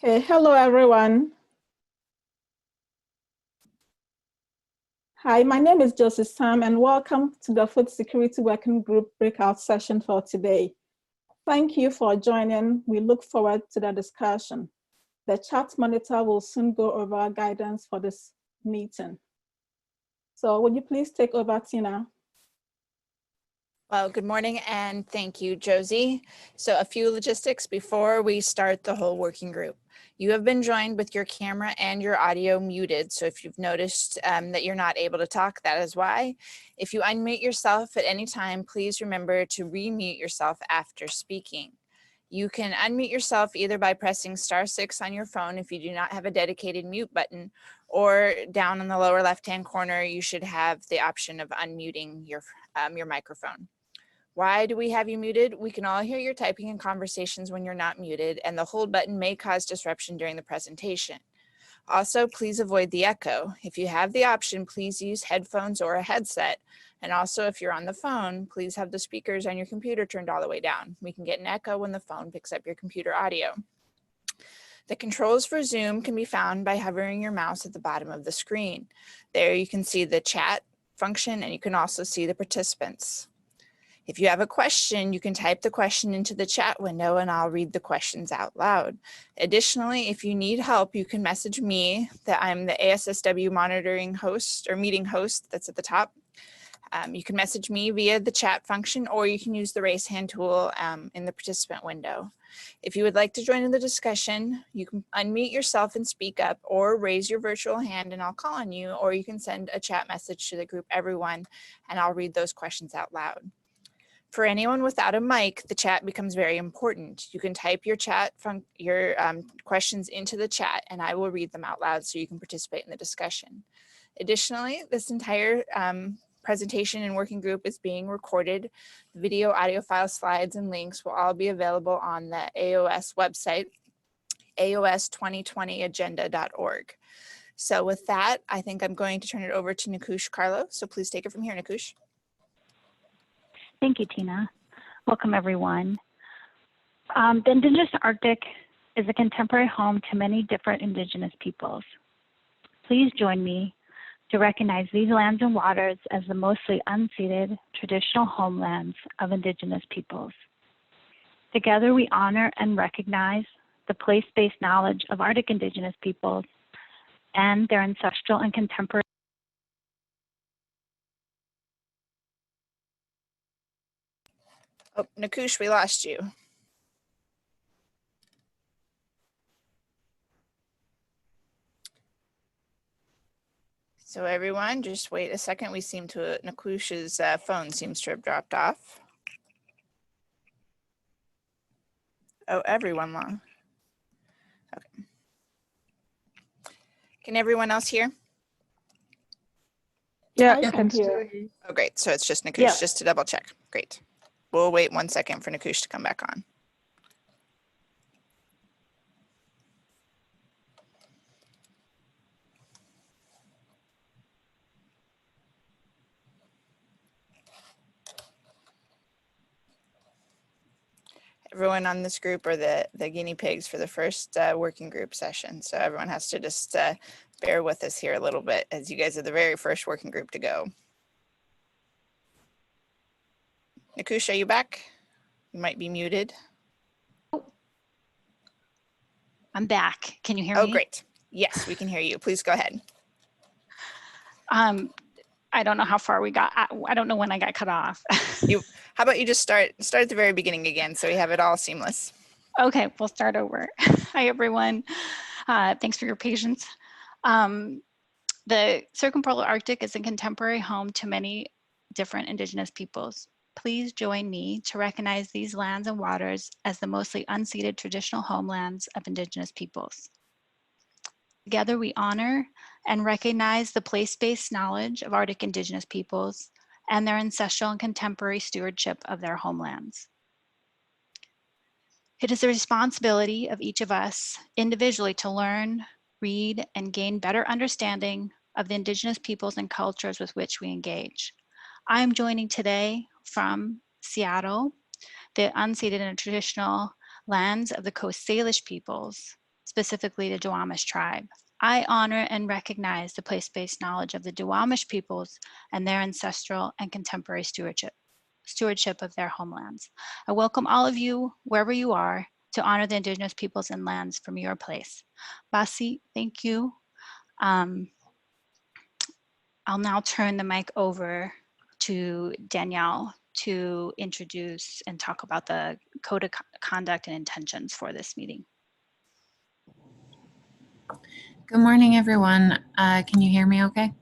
Okay, hello everyone. Hi, my name is Josie Sam and welcome to the Food Security Working Group breakout session for today. Thank you for joining. We look forward to the discussion. The chat monitor will soon go over our guidance for this meeting. So would you please take over, Tina? Well, good morning and thank you, Josie. So a few logistics before we start the whole working group. You have been joined with your camera and your audio muted. So if you've noticed that you're not able to talk, that is why. If you unmute yourself at any time, please remember to remute yourself after speaking. You can unmute yourself either by pressing *6 on your phone if you do not have a dedicated mute button, or down in the lower left-hand corner, you should have the option of unmuting your microphone. Why do we have you muted? We can all hear your typing and conversations when you're not muted, and the hold button may cause disruption during the presentation. Also, please avoid the echo. If you have the option, please use headphones or a headset. And also, if you're on the phone, please have the speakers on your computer turned all the way down. We can get an echo when the phone picks up your computer audio. The controls for Zoom can be found by hovering your mouse at the bottom of the screen. There you can see the chat function, and you can also see the participants. If you have a question, you can type the question into the chat window and I'll read the questions out loud. Additionally, if you need help, you can message me, that I'm the ASSW monitoring host or meeting host that's at the top. You can message me via the chat function, or you can use the raise hand tool in the participant window. If you would like to join in the discussion, you can unmute yourself and speak up, or raise your virtual hand and I'll call on you, or you can send a chat message to the group everyone and I'll read those questions out loud. For anyone without a mic, the chat becomes very important. You can type your questions into the chat and I will read them out loud so you can participate in the discussion. Additionally, this entire presentation and working group is being recorded. The video, audio files, slides, and links will all be available on the AOS website, AOS2020agenda.org. So with that, I think I'm going to turn it over to Nikoosh Carlo. So please take it from here, Nikoosh. Thank you, Tina. Welcome, everyone. The Indigenous Arctic is a contemporary home to many different Indigenous peoples. Please join me to recognize these lands and waters as the mostly unceded traditional homelands of Indigenous peoples. Together, we honor and recognize the place-based knowledge of Arctic Indigenous peoples and their ancestral and contemporary. Oh, Nikoosh, we lost you. So everyone, just wait a second. We seem to, Nikoosh's phone seems to have dropped off. Oh, everyone long. Okay. Can everyone else hear? Yeah, I can hear. Oh, great. So it's just Nikoosh, Yeah. just to double check. Great. We'll wait 1 second for Nikoosh to come back on. Everyone on this group are the guinea pigs for the first working group session. So everyone has to just bear with us here a little bit, as you guys are the very first working group to go. Nikoosh, are you back? You might be muted. I'm back. Can you hear me? Oh, great. Yes, we can hear you. Please go ahead. I don't know how far we got. I don't know when I got cut off. How about you just start at the very beginning again so we have it all seamless. Okay, we'll start over. Hi, everyone. Thanks for your patience. The circumpolar Arctic is a contemporary home to many different Indigenous peoples. Please join me to recognize these lands and waters as the mostly unceded traditional homelands of Indigenous peoples. Together, we honor and recognize the place-based knowledge of Arctic Indigenous peoples and their ancestral and contemporary stewardship of their homelands. It is the responsibility of each of us individually to learn, read, and gain better understanding of the Indigenous peoples and cultures with which we engage. I am joining today from Seattle, the unceded and traditional lands of the Coast Salish peoples, specifically the Duwamish tribe. I honor and recognize the place-based knowledge of the Duwamish peoples and their ancestral and contemporary stewardship of their homelands. I welcome all of you, wherever you are, to honor the Indigenous peoples and lands from your place. Basi, thank you. I'll now turn the mic over to Danielle to introduce and talk about the code of conduct and intentions for this meeting. Good morning, everyone. Can you hear me okay?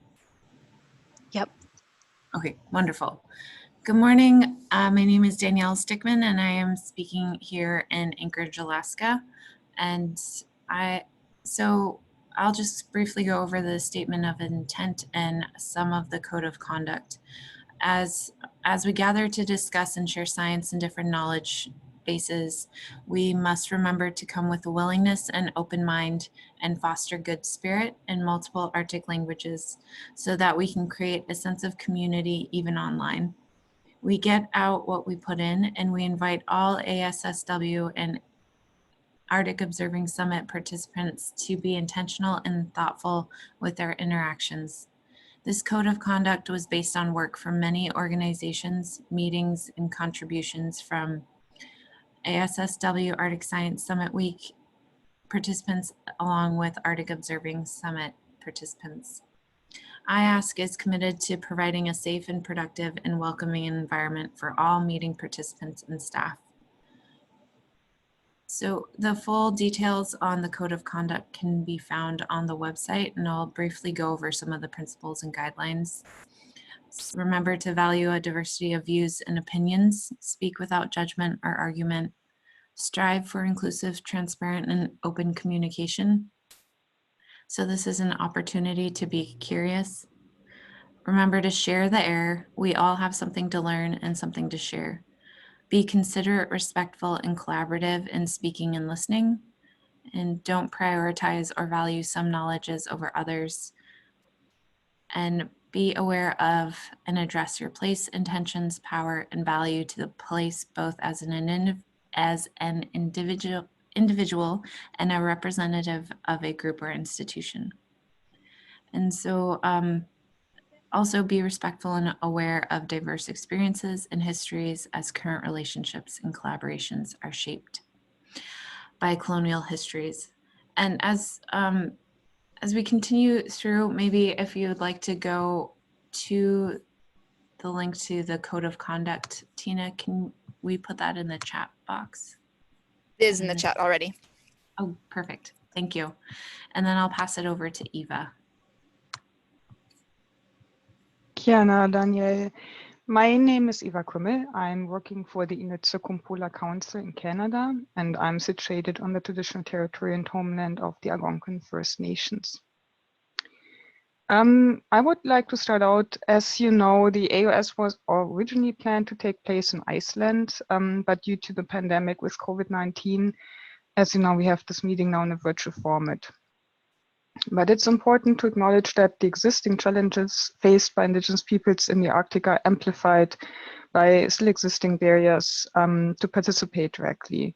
Yep. Okay, wonderful. Good morning. My name is Danielle Stickman, and I am speaking here in Anchorage, Alaska. And I'll just briefly go over the statement of intent and some of the code of conduct. As we gather to discuss and share science and different knowledge bases, we must remember to come with a willingness and open mind and foster good spirit in multiple Arctic languages so that we can create a sense of community even online. We get out what we put in, and we invite all ASSW and Arctic Observing Summit participants to be intentional and thoughtful with their interactions. This code of conduct was based on work from many organizations, meetings, and contributions from ASSW Arctic Science Summit Week participants along with Arctic Observing Summit participants. IASC is committed to providing a safe and productive and welcoming environment for all meeting participants and staff. So the full details on the code of conduct can be found on the website, and I'll briefly go over some of the principles and guidelines. Remember to value a diversity of views and opinions, speak without judgment or argument, strive for inclusive, transparent, and open communication. So this is an opportunity to be curious. Remember to share the air. We all have something to learn and something to share. Be considerate, respectful, and collaborative in speaking and listening. And don't prioritize or value some knowledges over others. And be aware of and address your place, intentions, power, and value to the place, both as an individual and a representative of a group or institution. And so also be respectful and aware of diverse experiences and histories as current relationships and collaborations are shaped by colonial histories. And as we continue through, maybe if you would like to go to the link to the code of conduct, Tina, can we put that in the chat box? It is in the chat already. Oh, perfect. Thank you. And then I'll pass it over to Eva. Kiana, Daniel. My name is Eva Krümmel. I'm working for the Inuit Circumpolar Council in Canada, and I'm situated on the traditional territory and homeland of the Algonquin First Nations. I would like to start out, as you know, the AOS was originally planned to take place in Iceland, but due to the pandemic with COVID-19, as you know, we have this meeting now in a virtual format. But it's important to acknowledge that the existing challenges faced by Indigenous peoples in the Arctic are amplified by still existing barriers to participate directly.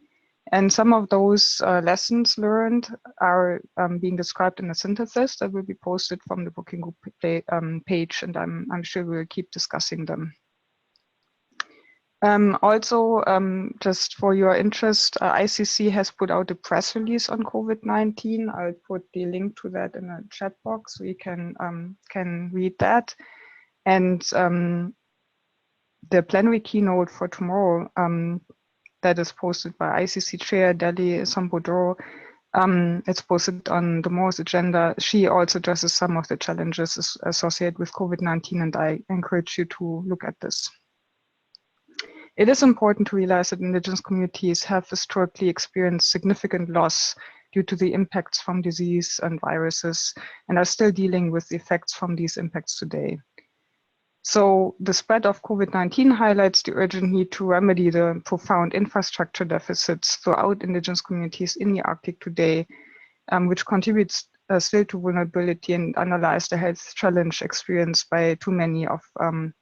And some of those lessons learned are being described in a synthesis that will be posted from the working group page, and I'm sure we'll keep discussing them. Also, just for your interest, ICC has put out a press release on COVID-19. I'll put the link to that in a chat box so you can read that. And the plenary keynote for tomorrow that is posted by ICC Chair Deli Sambodro, it's posted on tomorrow's agenda. She also addresses some of the challenges associated with COVID-19, and I encourage you to look at this. It is important to realize that Indigenous communities have historically experienced significant loss due to the impacts from disease and viruses, and are still dealing with the effects from these impacts today. So the spread of COVID-19 highlights the urgent need to remedy the profound infrastructure deficits throughout Indigenous communities in the Arctic today, which contributes still to vulnerability and underlies the health challenge experienced by too many of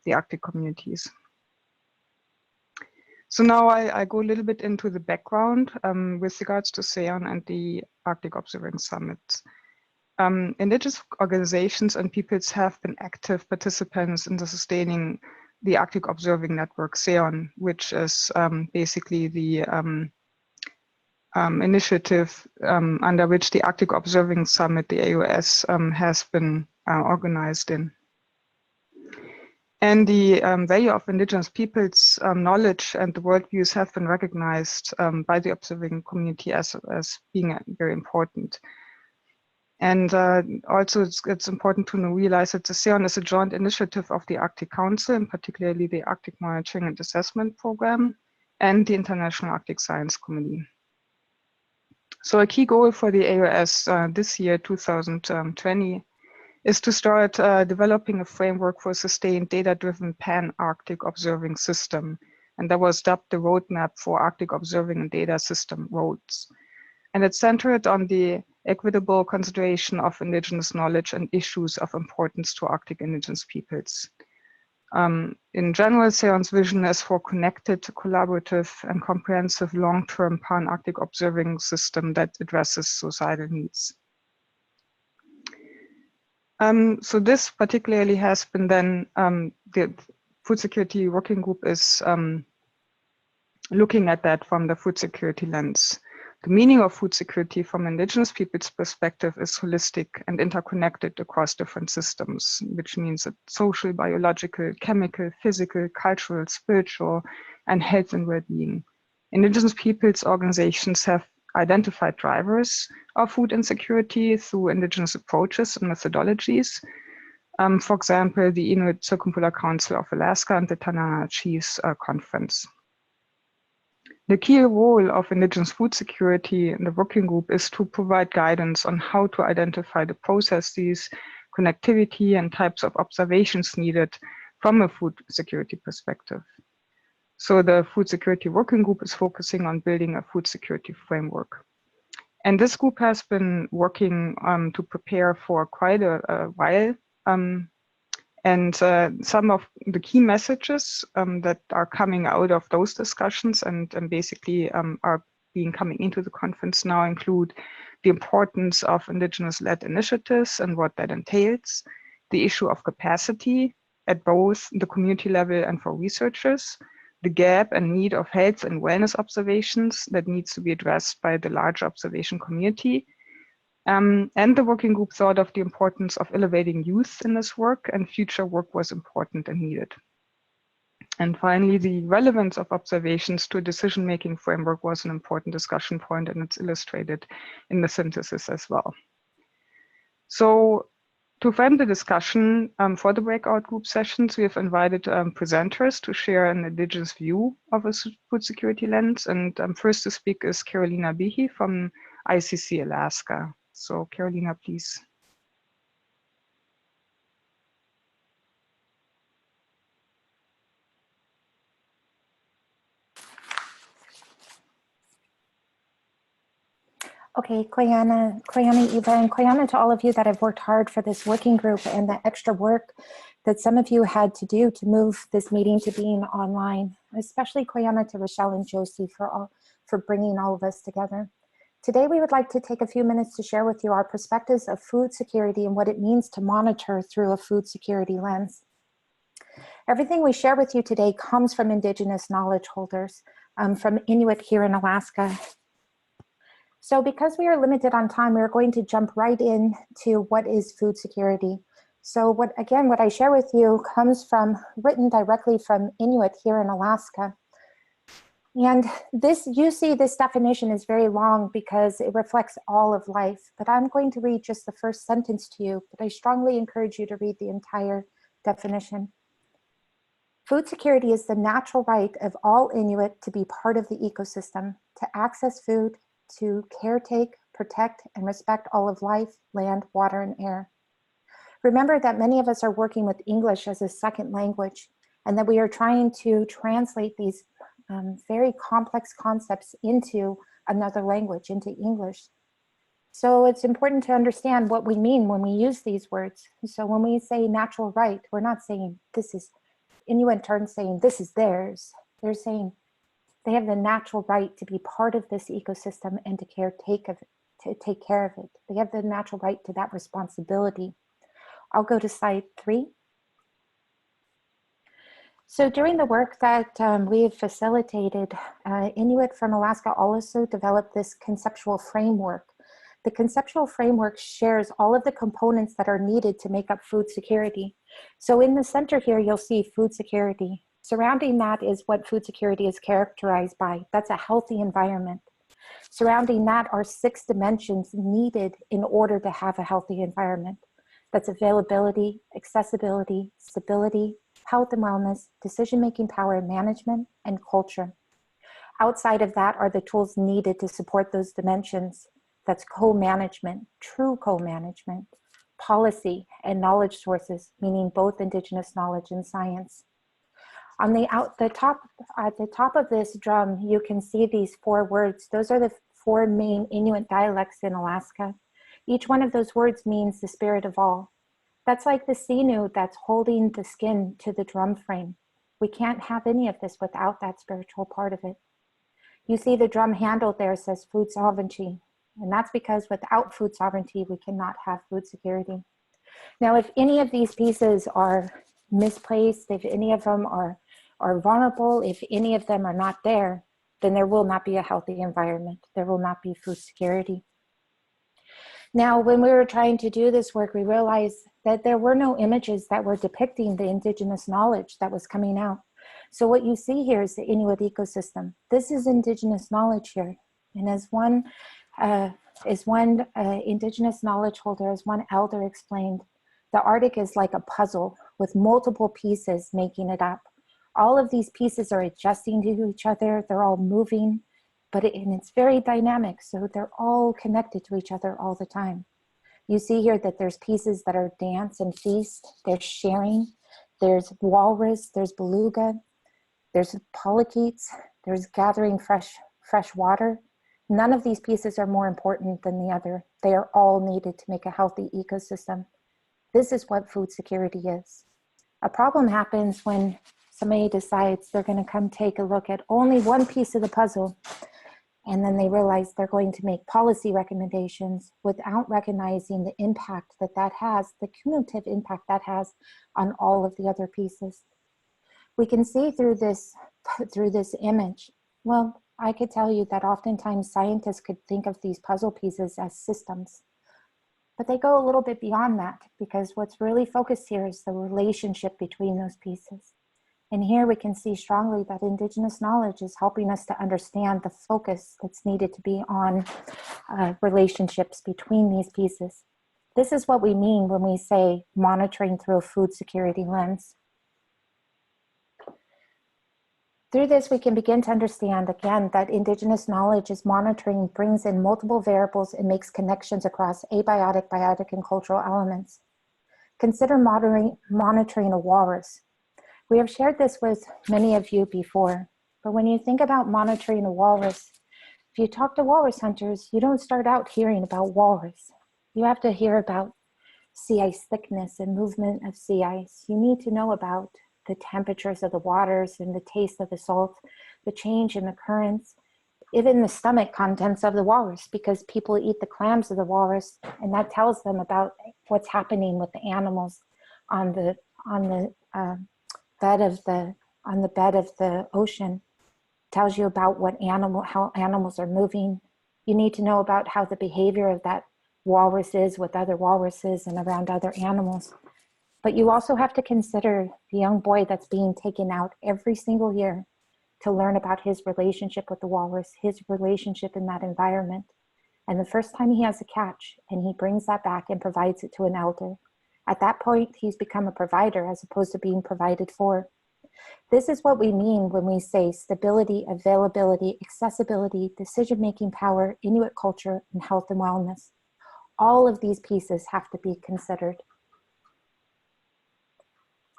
the Arctic communities. So now I go a little bit into the background with regards to SEON and the Arctic Observing Summit. Indigenous organizations and peoples have been active participants in the sustaining the Arctic Observing Network, SEON, which is basically the initiative under which the Arctic Observing Summit, the AOS, has been organized in. And the value of indigenous peoples' knowledge and the worldviews have been recognized by the observing community as being very important. And also it's important to realize that the SEON is a joint initiative of the Arctic Council, and particularly the Arctic Monitoring and Assessment Program and the International Arctic Science Committee. So a key goal for the AOS this year, 2020, is to start developing a framework for a sustained data-driven pan-Arctic observing system. And that was dubbed the Roadmap for Arctic Observing and Data System, ROADS. And it's centered on the equitable consideration of indigenous knowledge and issues of importance to Arctic indigenous peoples. In general, SEON's vision is for connected, collaborative, and comprehensive long-term pan-Arctic observing system that addresses societal needs. So this particularly has been then, the Food Security Working Group is looking at that from the food security lens. The meaning of food security from indigenous people's perspective is holistic and interconnected across different systems, which means that social, biological, chemical, physical, cultural, spiritual, and health and well-being. Indigenous people's organizations have identified drivers of food insecurity through indigenous approaches and methodologies. For example, the Inuit Circumpolar Council of Alaska and the Tanana Chiefs Conference. The key role of indigenous food security in the working group is to provide guidance on how to identify the processes, connectivity, and types of observations needed from a food security perspective. So the Food Security Working Group is focusing on building a food security framework. And this group has been working to prepare for quite a while. And some of the key messages that are coming out of those discussions and basically are coming into the conference now include the importance of indigenous-led initiatives and what that entails, the issue of capacity at both the community level and for researchers, the gap and need of health and wellness observations that needs to be addressed by the larger observation community. And the working group thought of the importance of elevating youth in this work, and future work was important and needed. And finally, the relevance of observations to a decision-making framework was an important discussion point, and it's illustrated in the synthesis as well. So to frame the discussion for the breakout group sessions, we have invited presenters to share an indigenous view of a food security lens. And first to speak is Carolina Behe from ICC Alaska. So Carolina, please. Okay, Koyana, Eva, and Koyana to all of you that have worked hard for this working group and the extra work that some of you had to do to move this meeting to being online, especially Koyana to Rochelle and Josie for bringing all of us together. Today, we would like to take a few minutes to share with you our perspectives of food security and what it means to monitor through a food security lens. Everything we share with you today comes from Indigenous knowledge holders, from Inuit here in Alaska. So because we are limited on time, we're going to jump right into what is food security. So what I share with you comes from, written directly from Inuit here in Alaska. And this, you see this definition is very long because it reflects all of life, but I'm going to read just the first sentence to you, but I strongly encourage you to read the entire definition. Food security is the natural right of all Inuit to be part of the ecosystem, to access food, to caretake, protect, and respect all of life, land, water, and air. Remember that many of us are working with English as a second language, and that we are trying to translate these very complex concepts into another language, into English. So it's important to understand what we mean when we use these words. So when we say natural right, we're not saying this is, Inuit aren't saying this is theirs. They're saying They have the natural right to be part of this ecosystem and to take care of it. They have the natural right to that responsibility. I'll go to slide 3. So during the work that we have facilitated, Inuit from Alaska also developed this conceptual framework. The conceptual framework shares all of the components that are needed to make up food security. So in the center here, you'll see food security. Surrounding that is what food security is characterized by. That's a healthy environment. Surrounding that are 6 dimensions needed in order to have a healthy environment. That's availability, accessibility, stability, health and wellness, decision-making power, management, and culture. Outside of that are the tools needed to support those dimensions. That's co-management, true co-management, policy, and knowledge sources, meaning both Indigenous knowledge and science. On at the top of this drum, you can see these 4 words. Those are the 4 main Inuit dialects in Alaska. Each one of those words means the spirit of all. That's like the sinew that's holding the skin to the drum frame. We can't have any of this without that spiritual part of it. You see the drum handle there says food sovereignty, and that's because without food sovereignty, we cannot have food security. Now, if any of these pieces are misplaced, if any of them are vulnerable, if any of them are not there, then there will not be a healthy environment. There will not be food security. Now, when we were trying to do this work, we realized that there were no images that were depicting the Indigenous knowledge that was coming out. So what you see here is the Inuit ecosystem. This is Indigenous knowledge here. And as one Indigenous knowledge holder, as one elder explained, the Arctic is like a puzzle with multiple pieces making it up. All of these pieces are adjusting to each other. They're all moving, and it's very dynamic. So they're all connected to each other all the time. You see here that there's pieces that are dance and feast. There's sharing. There's walrus. There's beluga. There's polychaetes. There's gathering fresh water. None of these pieces are more important than the other. They are all needed to make a healthy ecosystem. This is what food security is. A problem happens when somebody decides they're going to come take a look at only one piece of the puzzle, and then they realize they're going to make policy recommendations without recognizing the impact that has, the cumulative impact that has on all of the other pieces. We can see through this image, well, I could tell you that oftentimes scientists could think of these puzzle pieces as systems, but they go a little bit beyond that, because what's really focused here is the relationship between those pieces. And here we can see strongly that Indigenous knowledge is helping us to understand the focus that's needed to be on relationships between these pieces. This is what we mean when we say monitoring through a food security lens. Through this, we can begin to understand, again, that Indigenous knowledge is monitoring, brings in multiple variables, and makes connections across abiotic, biotic, and cultural elements. Consider monitoring a walrus. We have shared this with many of you before, but when you think about monitoring a walrus, if you talk to walrus hunters, you don't start out hearing about walrus. You have to hear about sea ice thickness and movement of sea ice. You need to know about the temperatures of the waters and the taste of the salt, the change in the currents, even the stomach contents of the walrus, because people eat the clams of the walrus, and that tells them about what's happening with the animals on the bed of the ocean. Tells you about how animals are moving. You need to know about how the behavior of that walrus is with other walruses and around other animals. But you also have to consider the young boy that's being taken out every single year to learn about his relationship with the walrus, his relationship in that environment. And the first time he has a catch and he brings that back and provides it to an elder, at that point, he's become a provider as opposed to being provided for. This is what we mean when we say stability, availability, accessibility, decision-making power, Inuit culture, and health and wellness. All of these pieces have to be considered.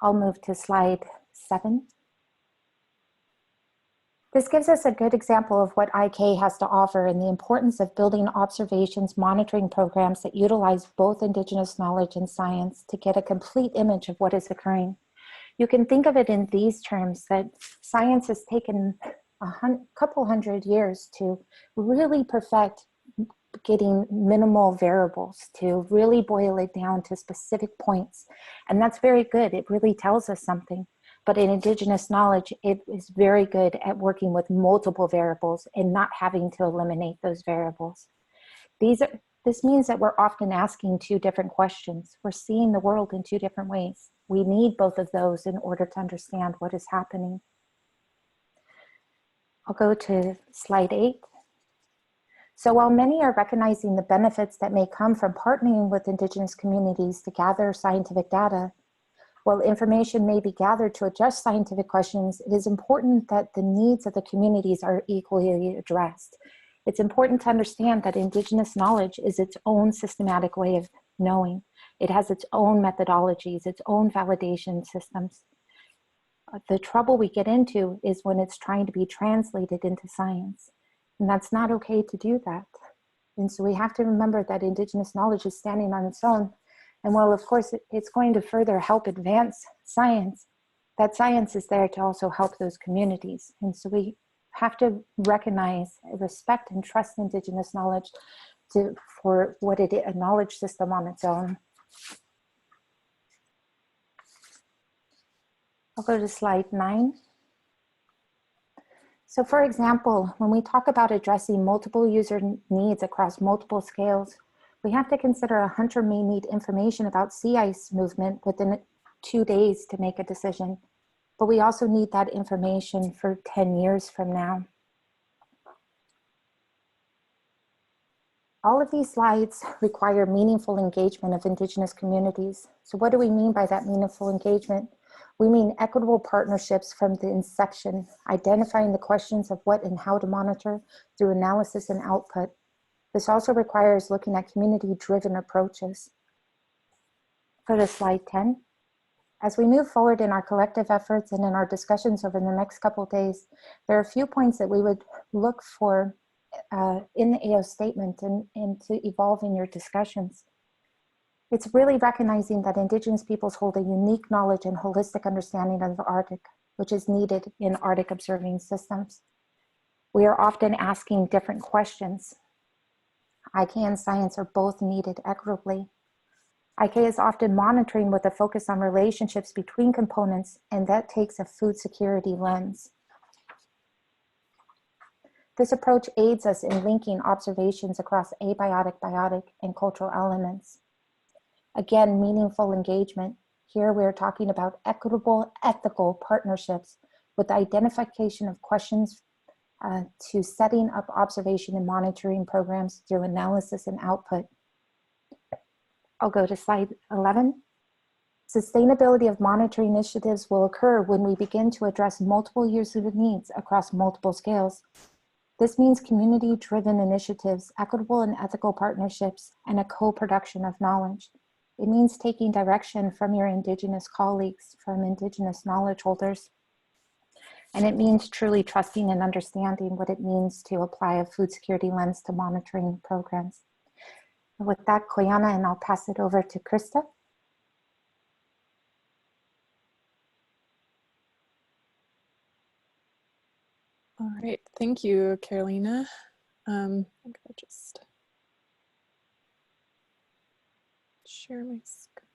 I'll move to slide 7. This gives us a good example of what IK has to offer and the importance of building observations, monitoring programs that utilize both Indigenous knowledge and science to get a complete image of what is occurring. You can think of it in these terms, that science has taken couple hundred years to really perfect getting minimal variables, to really boil it down to specific points. And that's very good. It really tells us something. But in Indigenous knowledge, it is very good at working with multiple variables and not having to eliminate those variables. This means that we're often asking two different questions. We're seeing the world in two different ways. We need both of those in order to understand what is happening. I'll go to slide 8. So while many are recognizing the benefits that may come from partnering with Indigenous communities to gather scientific data, while information may be gathered to address scientific questions, it is important that the needs of the communities are equally addressed. It's important to understand that Indigenous knowledge is its own systematic way of knowing. It has its own methodologies, its own validation systems. The trouble we get into is when it's trying to be translated into science. And that's not okay to do that. And so we have to remember that Indigenous knowledge is standing on its own. And while of course it's going to further help advance science, that science is there to also help those communities. And so we have to recognize, respect, and trust Indigenous knowledge for what it is, a knowledge system on its own. I'll go to slide 9. So for example, when we talk about addressing multiple user needs across multiple scales, we have to consider a hunter may need information about sea ice movement within 2 days to make a decision, but we also need that information for 10 years from now. All of these slides require meaningful engagement of Indigenous communities. So what do we mean by that meaningful engagement? We mean equitable partnerships from the inception, identifying the questions of what and how to monitor through analysis and output. This also requires looking at community-driven approaches. Go to slide 10. As we move forward in our collective efforts and in our discussions over the next couple of days, there are a few points that we would look for in the AO statement and to evolve in your discussions. It's really recognizing that Indigenous peoples hold a unique knowledge and holistic understanding of the Arctic, which is needed in Arctic observing systems. We are often asking different questions. IK and science are both needed equitably. IK is often monitoring with a focus on relationships between components, and that takes a food security lens. This approach aids us in linking observations across abiotic, biotic, and cultural elements. Again, meaningful engagement. Here we're talking about equitable, ethical partnerships with the identification of questions to setting up observation and monitoring programs through analysis and output. I'll go to slide 11. Sustainability of monitoring initiatives will occur when we begin to address multiple user needs across multiple scales. This means community-driven initiatives, equitable and ethical partnerships, and a co-production of knowledge. It means taking direction from your Indigenous colleagues, from Indigenous knowledge holders. And it means truly trusting and understanding what it means to apply a food security lens to monitoring programs. And with that, Koyana, and I'll pass it over to Krista. All right, thank you, Carolina. I'm gonna just share my screen.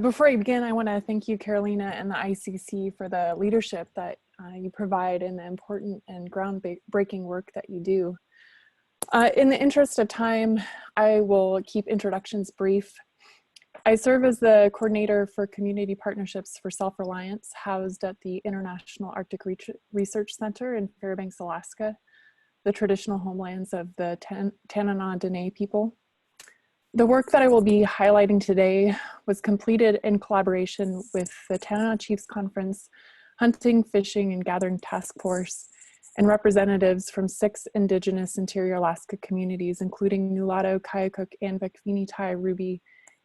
Before I begin, I want to thank you, Carolina, and the ICC for the leadership that you provide and the important and groundbreaking work that you do. In the interest of time, I will keep introductions brief. I serve as the coordinator for community partnerships for self-reliance, housed at the International Arctic Research Center in Fairbanks, Alaska, the traditional homelands of the Tanana Dene people. The work that I will be highlighting today was completed in collaboration with the Tanana Chiefs Conference, Hunting, Fishing, and Gathering Task Force, and representatives from 6 Indigenous Interior Alaska communities, including Nulato, Kayakuk, Anvik, Vinitai, Ruby,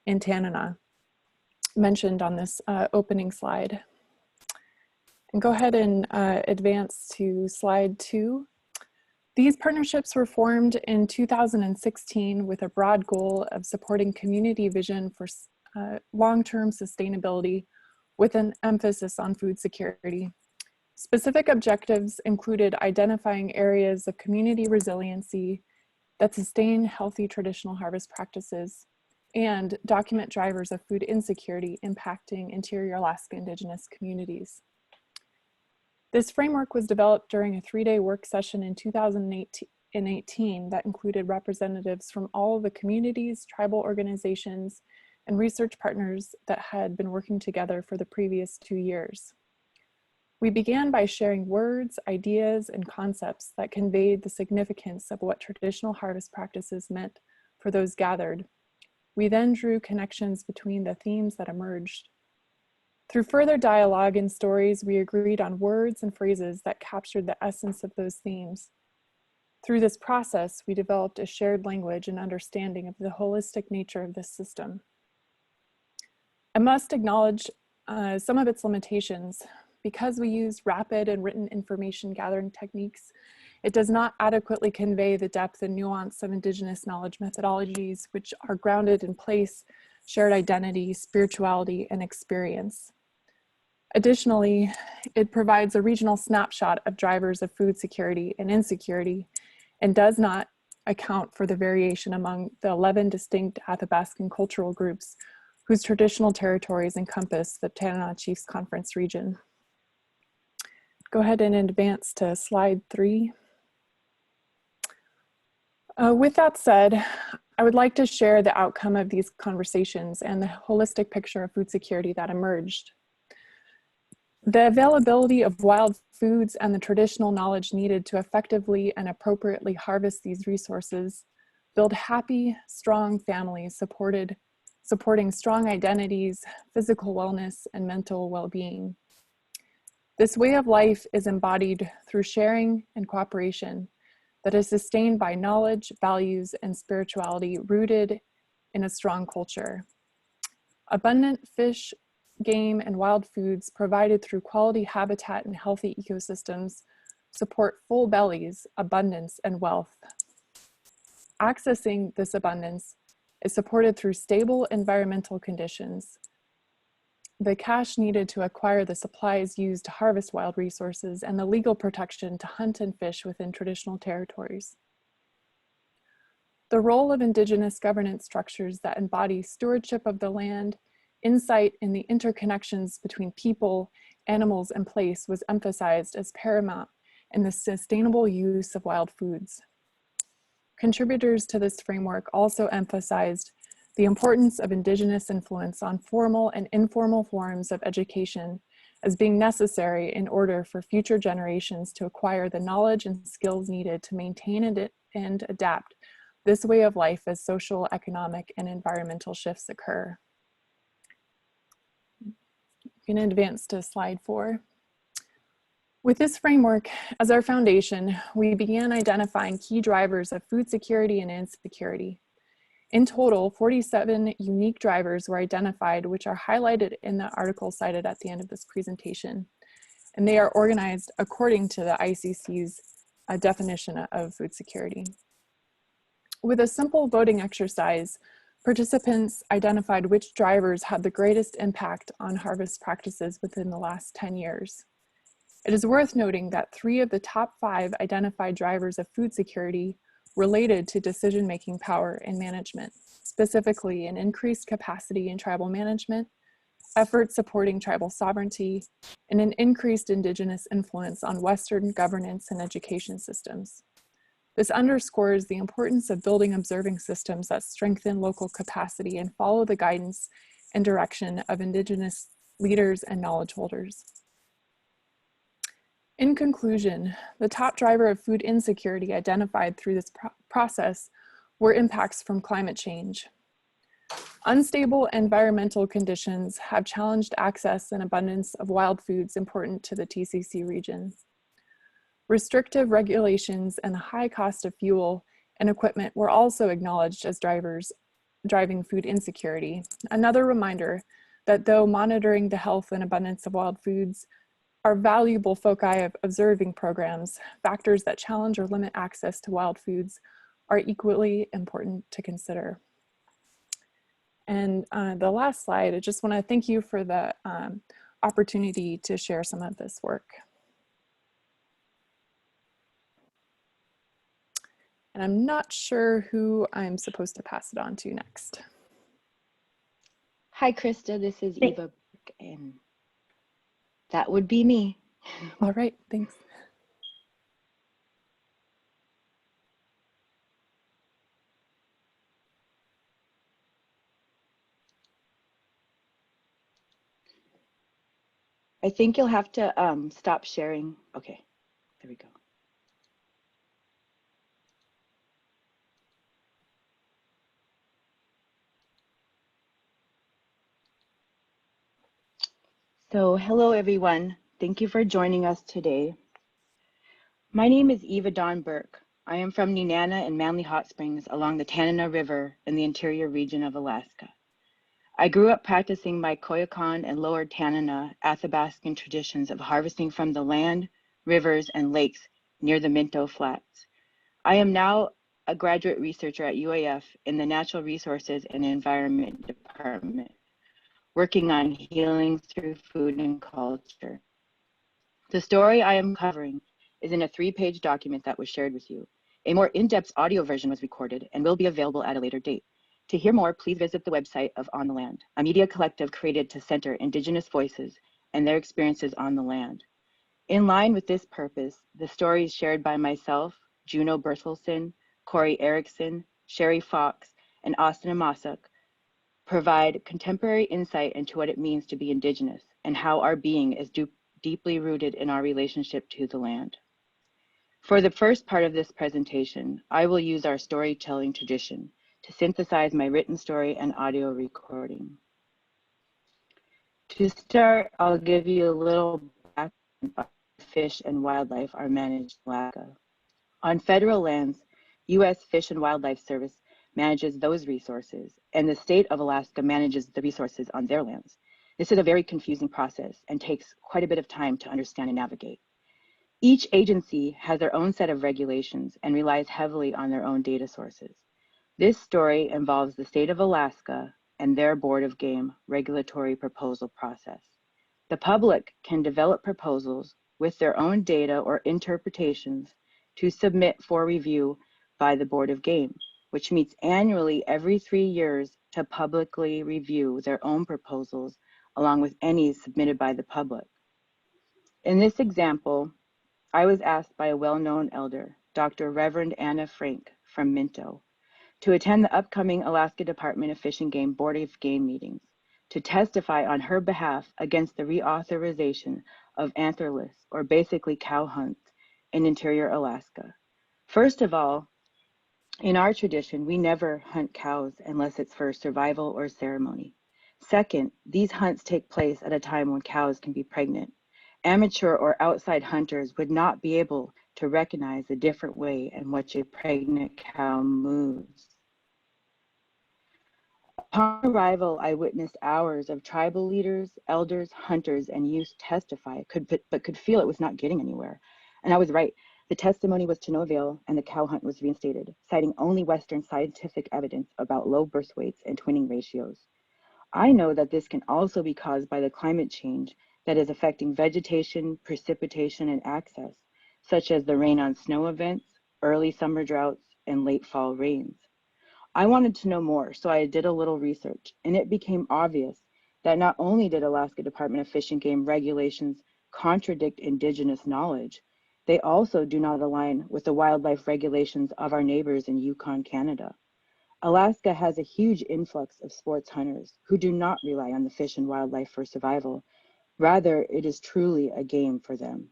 and Tanana, mentioned on this opening slide. And go ahead and advance to slide 2. These partnerships were formed in 2016 with a broad goal of supporting community vision for long-term sustainability with an emphasis on food security. Specific objectives included identifying areas of community resiliency that sustain healthy traditional harvest practices and document drivers of food insecurity impacting interior Alaska Indigenous communities. This framework was developed during a 3-day work session in 2018 that included representatives from all of the communities, tribal organizations, and research partners that had been working together for the previous 2 years. We began by sharing words, ideas, and concepts that conveyed the significance of what traditional harvest practices meant for those gathered. We then drew connections between the themes that emerged. Through further dialogue and stories, we agreed on words and phrases that captured the essence of those themes. Through this process, we developed a shared language and understanding of the holistic nature of this system. I must acknowledge some of its limitations. Because we use rapid and written information gathering techniques, it does not adequately convey the depth and nuance of Indigenous knowledge methodologies, which are grounded in place, shared identity, spirituality, and experience. Additionally, it provides a regional snapshot of drivers of food security and insecurity and does not account for the variation among the 11 distinct Athabascan cultural groups whose traditional territories encompass the Tanana Chiefs Conference region. Go ahead and advance to slide 3. With that said, I would like to share the outcome of these conversations and the holistic picture of food security that emerged. The availability of wild foods and the traditional knowledge needed to effectively and appropriately harvest these resources build happy, strong families supporting strong identities, physical wellness, and mental well-being. This way of life is embodied through sharing and cooperation that is sustained by knowledge, values, and spirituality rooted in a strong culture. Abundant fish, game, and wild foods provided through quality habitat and healthy ecosystems support full bellies, abundance, and wealth. Accessing this abundance is supported through stable environmental conditions. The cash needed to acquire the supplies used to harvest wild resources, and the legal protection to hunt and fish within traditional territories. The role of Indigenous governance structures that embody stewardship of the land, insight in the interconnections between people, animals, and place was emphasized as paramount in the sustainable use of wild foods. Contributors to this framework also emphasized the importance of Indigenous influence on formal and informal forms of education as being necessary in order for future generations to acquire the knowledge and skills needed to maintain and adapt this way of life as social, economic, and environmental shifts occur. You can advance to slide 4. With this framework as our foundation, we began identifying key drivers of food security and insecurity. In total, 47 unique drivers were identified, which are highlighted in the article cited at the end of this presentation. And they are organized according to the ICC's definition of food security. With a simple voting exercise, participants identified which drivers had the greatest impact on harvest practices within the last 10 years. It is worth noting that 3 of the top 5 identified drivers of food security related to decision-making power and management, specifically an increased capacity in tribal management, efforts supporting tribal sovereignty, and an increased Indigenous influence on Western governance and education systems. This underscores the importance of building observing systems that strengthen local capacity and follow the guidance and direction of Indigenous leaders and knowledge holders. In conclusion, the top driver of food insecurity identified through this process were impacts from climate change. Unstable environmental conditions have challenged access and abundance of wild foods important to the TCC region. Restrictive regulations and the high cost of fuel and equipment were also acknowledged as drivers driving food insecurity. Another reminder that though monitoring the health and abundance of wild foods are valuable foci of observing programs. Factors that challenge or limit access to wild foods are equally important to consider. And the last slide, I just want to thank you for the opportunity to share some of this work. And I'm not sure who I'm supposed to pass it on to next. Hi, Krista, this is Eva, and that would be me. All right, thanks. I think you'll have to stop sharing. Okay, there we go. So hello, everyone. Thank you for joining us today. My name is Eva Dawn Burke. I am from Nenana and Manly Hot Springs along the Tanana River in the interior region of Alaska. I grew up practicing my Koyukon and Lower Tanana Athabascan traditions of harvesting from the land, rivers, and lakes near the Minto Flats. I am now a graduate researcher at UAF in the Natural Resources and Environment Department, working on healing through food and culture. The story I am covering is in a 3-page document that was shared with you. A more in-depth audio version was recorded and will be available at a later date. To hear more, please visit the website of On the Land, a media collective created to center Indigenous voices and their experiences on the land. In line with this purpose, the stories shared by myself, Juno Berthelsen, Corey Erickson, Sherry Fox, and Austin Amasuk provide contemporary insight into what it means to be Indigenous and how our being is deeply rooted in our relationship to the land. For the first part of this presentation, I will use our storytelling tradition to synthesize my written story and audio recording. To start, I'll give you a little background on how fish and wildlife are managed in Alaska. On federal lands, U.S. Fish and Wildlife Service manages those resources, and the state of Alaska manages the resources on their lands. This is a very confusing process and takes quite a bit of time to understand and navigate. Each agency has their own set of regulations and relies heavily on their own data sources. This story involves the state of Alaska and their Board of Game regulatory proposal process. The public can develop proposals with their own data or interpretations to submit for review by the Board of Game, which meets annually every 3 years to publicly review their own proposals along with any submitted by the public. In this example, I was asked by a well-known elder, Dr. Reverend Anna Frank from Minto, to attend the upcoming Alaska Department of Fish and Game Board of Game meetings to testify on her behalf against the reauthorization of antlerless, or basically cow hunts, in interior Alaska. First of all, in our tradition, we never hunt cows unless it's for survival or ceremony. Second, these hunts take place at a time when cows can be pregnant. Amateur or outside hunters would not be able to recognize the different way in which a pregnant cow moves. Upon arrival, I witnessed hours of tribal leaders, elders, hunters, and youth testify, but could feel it was not getting anywhere. And I was right. The testimony was to no avail, and the cow hunt was reinstated, citing only Western scientific evidence about low birth weights and twinning ratios. I know that this can also be caused by the climate change that is affecting vegetation, precipitation, and access, such as the rain on snow events, early summer droughts, and late fall rains. I wanted to know more, so I did a little research, and it became obvious that not only did Alaska Department of Fish and Game regulations contradict Indigenous knowledge, they also do not align with the wildlife regulations of our neighbors in Yukon, Canada. Alaska has a huge influx of sports hunters who do not rely on the fish and wildlife for survival. Rather, it is truly a game for them.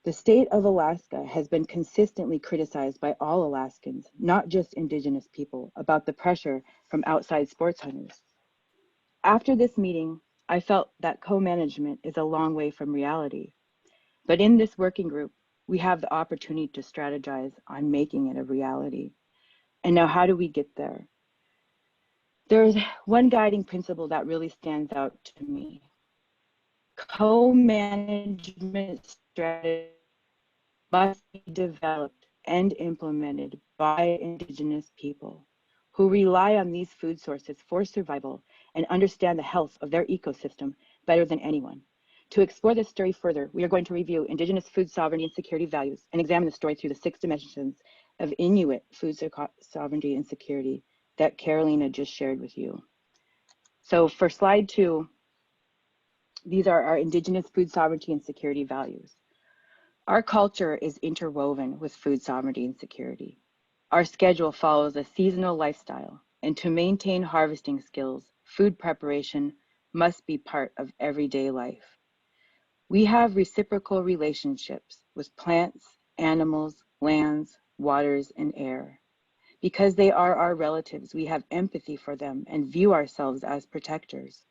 The state of Alaska has been consistently criticized by all Alaskans, not just Indigenous people, about the pressure from outside sports hunters. After this meeting, I felt that co-management is a long way from reality. But in this working group, we have the opportunity to strategize on making it a reality. And now, how do we get there? There's one guiding principle that really stands out to me. Co-management strategies must be developed and implemented by Indigenous people who rely on these food sources for survival and understand the health of their ecosystem better than anyone. To explore this story further, we are going to review Indigenous food sovereignty and security values and examine the story through the 6 dimensions of Inuit food sovereignty and security that Carolina just shared with you. So for slide 2, these are our Indigenous food sovereignty and security values. Our culture is interwoven with food sovereignty and security. Our schedule follows a seasonal lifestyle, and to maintain harvesting skills, food preparation must be part of everyday life. We have reciprocal relationships with plants, animals, lands, waters, and air. Because they are our relatives, we have empathy for them and view ourselves as protectors.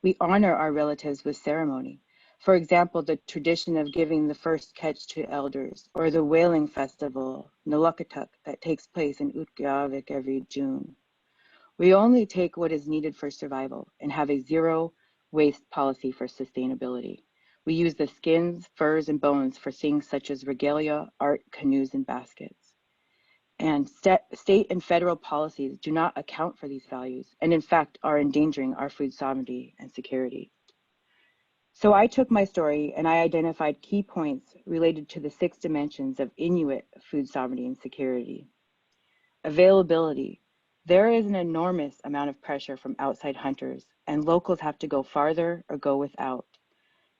We honor our relatives with ceremony. For example, the tradition of giving the first catch to elders, or the whaling festival, Nalukatut, that takes place in Utqiagvik every June. We only take what is needed for survival and have a zero waste policy for sustainability. We use the skins, furs, and bones for things such as regalia, art, canoes, and baskets. And state and federal policies do not account for these values, and in fact are endangering our food sovereignty and security. So I took my story and I identified key points related to the 6 dimensions of Inuit food sovereignty and security. Availability. There is an enormous amount of pressure from outside hunters, and locals have to go farther or go without.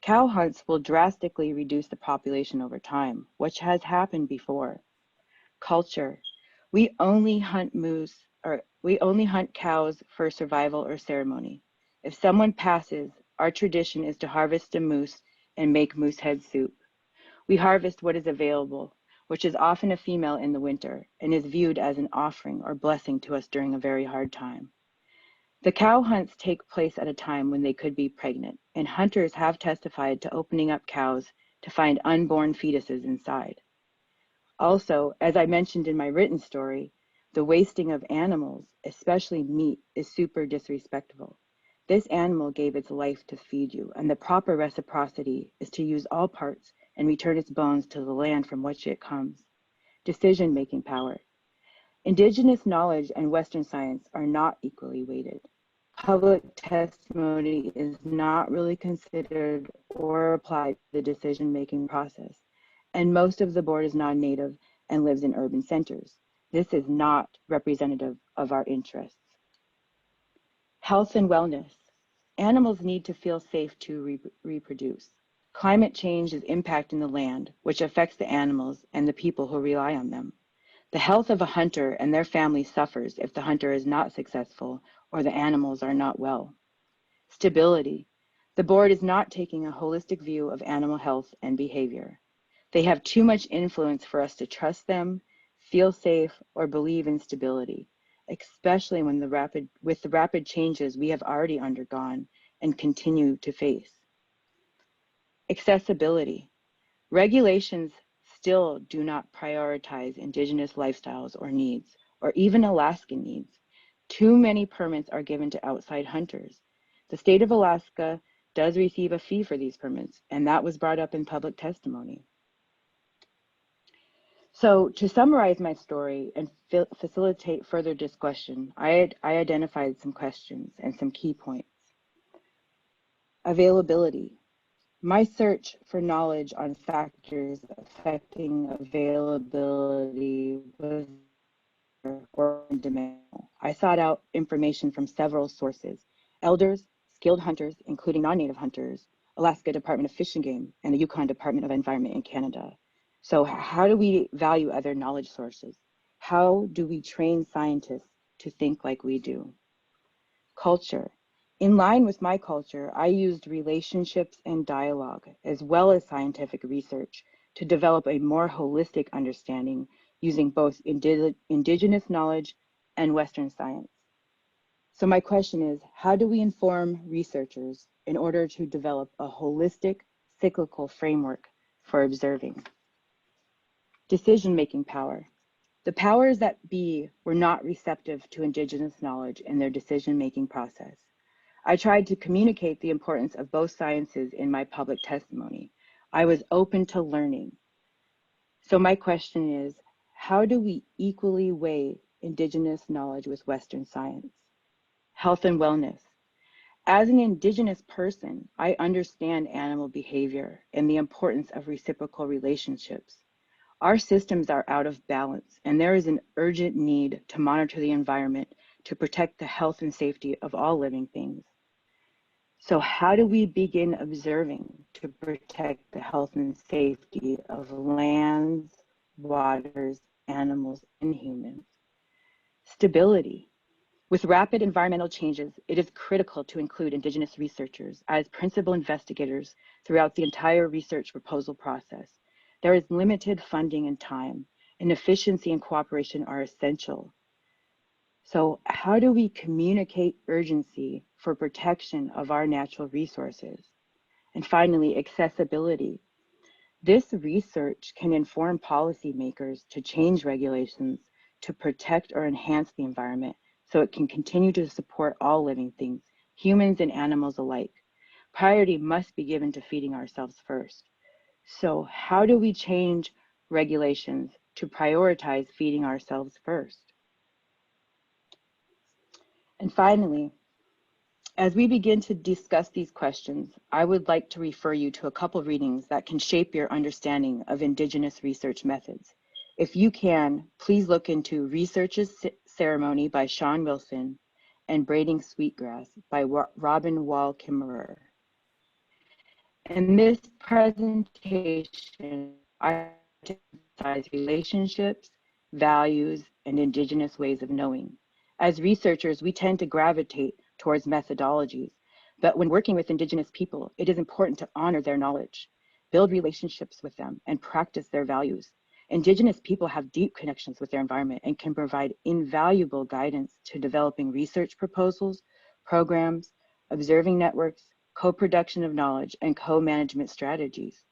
Cow hunts will drastically reduce the population over time, which has happened before. Culture. We only hunt cows for survival or ceremony. If someone passes, our tradition is to harvest a moose and make moose head soup. We harvest what is available, which is often a female in the winter and is viewed as an offering or blessing to us during a very hard time. The cow hunts take place at a time when they could be pregnant, and hunters have testified to opening up cows to find unborn fetuses inside. Also, as I mentioned in my written story, the wasting of animals, especially meat, is super disrespectful. This animal gave its life to feed you, and the proper reciprocity is to use all parts and return its bones to the land from which it comes. Decision-making power. Indigenous knowledge and Western science are not equally weighted. Public testimony is not really considered or applied to the decision-making process, and most of the board is non-native and lives in urban centers. This is not representative of our interests. Health and wellness. Animals need to feel safe to reproduce. Climate change is impacting the land, which affects the animals and the people who rely on them. The health of a hunter and their family suffers if the hunter is not successful or the animals are not well. Stability. The board is not taking a holistic view of animal health and behavior. They have too much influence for us to trust them, feel safe, or believe in stability, especially when with the rapid changes we have already undergone and continue to face. Accessibility. Regulations still do not prioritize Indigenous lifestyles or needs, or even Alaskan needs. Too many permits are given to outside hunters. The state of Alaska does receive a fee for these permits, and that was brought up in public testimony. So to summarize my story and facilitate further discussion, I identified some questions and some key points. Availability. My search for knowledge on factors affecting availability was dimensional. I sought out information from several sources: elders, skilled hunters, including non-native hunters, Alaska Department of Fish and Game, and the Yukon Department of Environment in Canada. So how do we value other knowledge sources? How do we train scientists to think like we do? Culture. In line with my culture, I used relationships and dialogue, as well as scientific research, to develop a more holistic understanding using both Indigenous knowledge and Western science. So my question is, how do we inform researchers in order to develop a holistic, cyclical framework for observing? Decision-making power. The powers that be were not receptive to Indigenous knowledge in their decision-making process. I tried to communicate the importance of both sciences in my public testimony. I was open to learning. So my question is, how do we equally weigh Indigenous knowledge with Western science? Health and wellness. As an Indigenous person, I understand animal behavior and the importance of reciprocal relationships. Our systems are out of balance, and there is an urgent need to monitor the environment to protect the health and safety of all living things. So how do we begin observing to protect the health and safety of lands, waters, animals, and humans? Stability. With rapid environmental changes, it is critical to include Indigenous researchers as principal investigators throughout the entire research proposal process. There is limited funding and time, and efficiency and cooperation are essential. So how do we communicate urgency for protection of our natural resources? And finally, accessibility. This research can inform policymakers to change regulations to protect or enhance the environment so it can continue to support all living things, humans and animals alike. Priority must be given to feeding ourselves first. So how do we change regulations to prioritize feeding ourselves first? And finally, as we begin to discuss these questions, I would like to refer you to a couple readings that can shape your understanding of Indigenous research methods. If you can, please look into Research's Ceremony by Sean Wilson and Braiding Sweetgrass by Robin Wall Kimmerer. In this presentation, I emphasize relationships, values, and Indigenous ways of knowing. As researchers, we tend to gravitate towards methodologies, but when working with Indigenous people, it is important to honor their knowledge, build relationships with them, and practice their values. Indigenous people have deep connections with their environment and can provide invaluable guidance to developing research proposals, programs, observing networks, co-production of knowledge, and co-management strategies.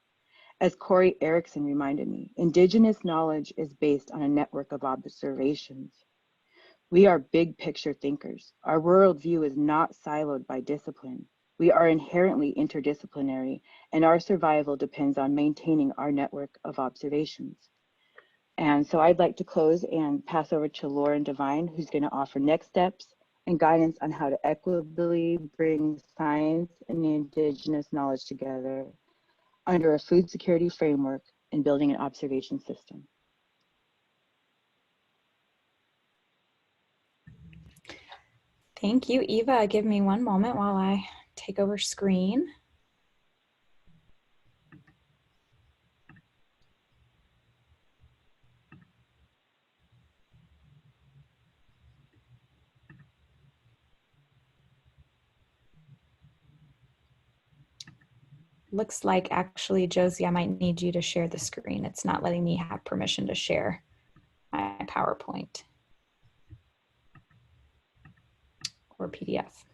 As Corey Erickson reminded me, Indigenous knowledge is based on a network of observations. We are big picture thinkers. Our worldview is not siloed by discipline. We are inherently interdisciplinary, and our survival depends on maintaining our network of observations. And so I'd like to close and pass over to Lauren Devine, who's going to offer next steps and guidance on how to equitably bring science and Indigenous knowledge together under a food security framework and building an observation system. Thank you, Eva. Give me one moment while I take over screen. Looks like actually, Josie, I might need you to share the screen. It's not letting me have permission to share my PowerPoint or PDF.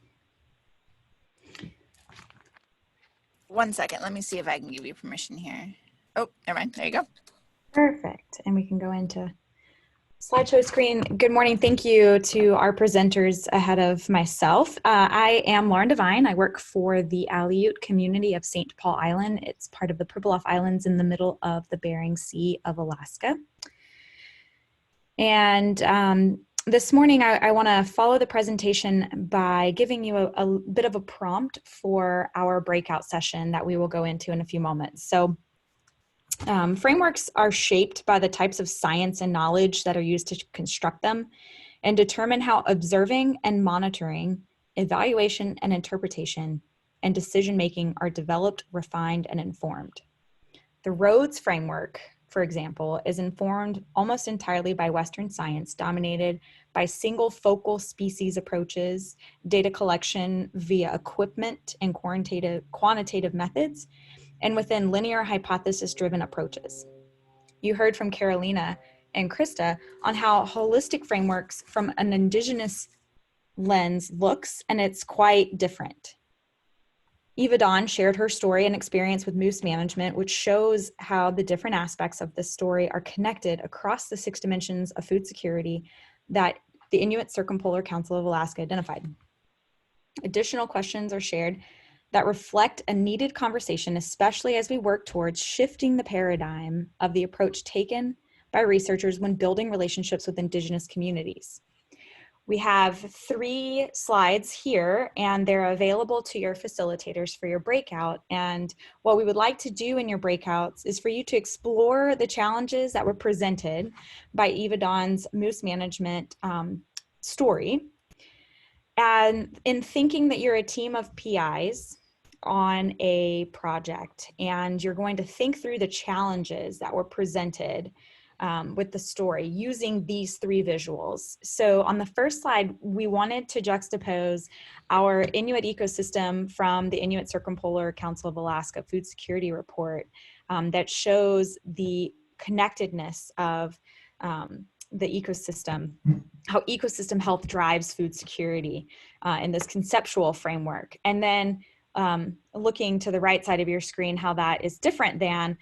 1 second, let me see if I can give you permission here. Oh, never mind, there you go. Perfect, and we can go into slideshow screen. Good morning. Thank you to our presenters ahead of myself. I am Lauren Devine. I work for the Aleut community of St. Paul Island. It's part of the Pribilof Islands in the middle of the Bering Sea of Alaska. And this morning, I want to follow the presentation by giving you a bit of a prompt for our breakout session that we will go into in a few moments. So frameworks are shaped by the types of science and knowledge that are used to construct them and determine how observing and monitoring, evaluation and interpretation, and decision-making are developed, refined, and informed. The Rhodes framework, for example, is informed almost entirely by Western science, dominated by single focal species approaches, data collection via equipment and quantitative methods, and within linear hypothesis-driven approaches. You heard from Carolina and Krista on how holistic frameworks from an Indigenous lens looks, and it's quite different. Eva Dawn shared her story and experience with moose management, which shows how the different aspects of this story are connected across the 6 dimensions of food security that the Inuit Circumpolar Council of Alaska identified. Additional questions are shared that reflect a needed conversation, especially as we work towards shifting the paradigm of the approach taken by researchers when building relationships with Indigenous communities. We have 3 slides here, and they're available to your facilitators for your breakout. And what we would like to do in your breakouts is for you to explore the challenges that were presented by Eva Dawn's Moose Management story. And in thinking that you're a team of PIs on a project, and you're going to think through the challenges that were presented with the story using these 3 visuals. So on the first slide, we wanted to juxtapose our Inuit ecosystem from the Inuit Circumpolar Council of Alaska Food Security Report that shows the connectedness of the ecosystem, how ecosystem health drives food security in this conceptual framework. And then looking to the right side of your screen, how that is different than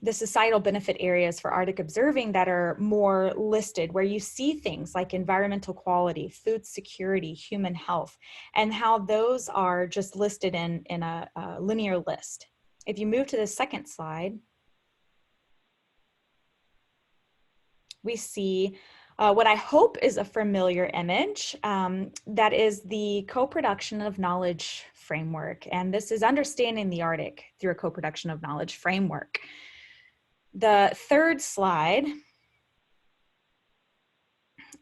the societal benefit areas for Arctic observing that are more listed, where you see things like environmental quality, food security, human health, and how those are just listed in a linear list. If you move to the second slide, we see what I hope is a familiar image, that is the co-production of knowledge framework. And this is understanding the Arctic through a co-production of knowledge framework. The third slide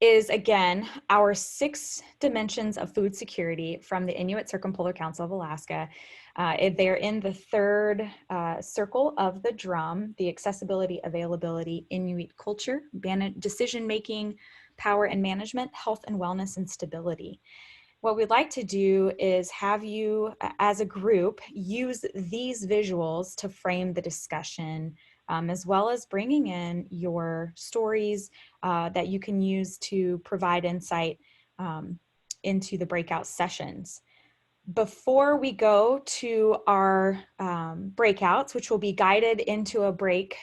is, again, our 6 dimensions of food security from the Inuit Circumpolar Council of Alaska. They're in the third circle of the drum: the accessibility, availability, Inuit culture, decision-making, power and management, health and wellness, and stability. What we'd like to do is have you, as a group, use these visuals to frame the discussion, as well as bringing in your stories that you can use to provide insight into the breakout sessions. Before we go to our breakouts, which will be guided into a break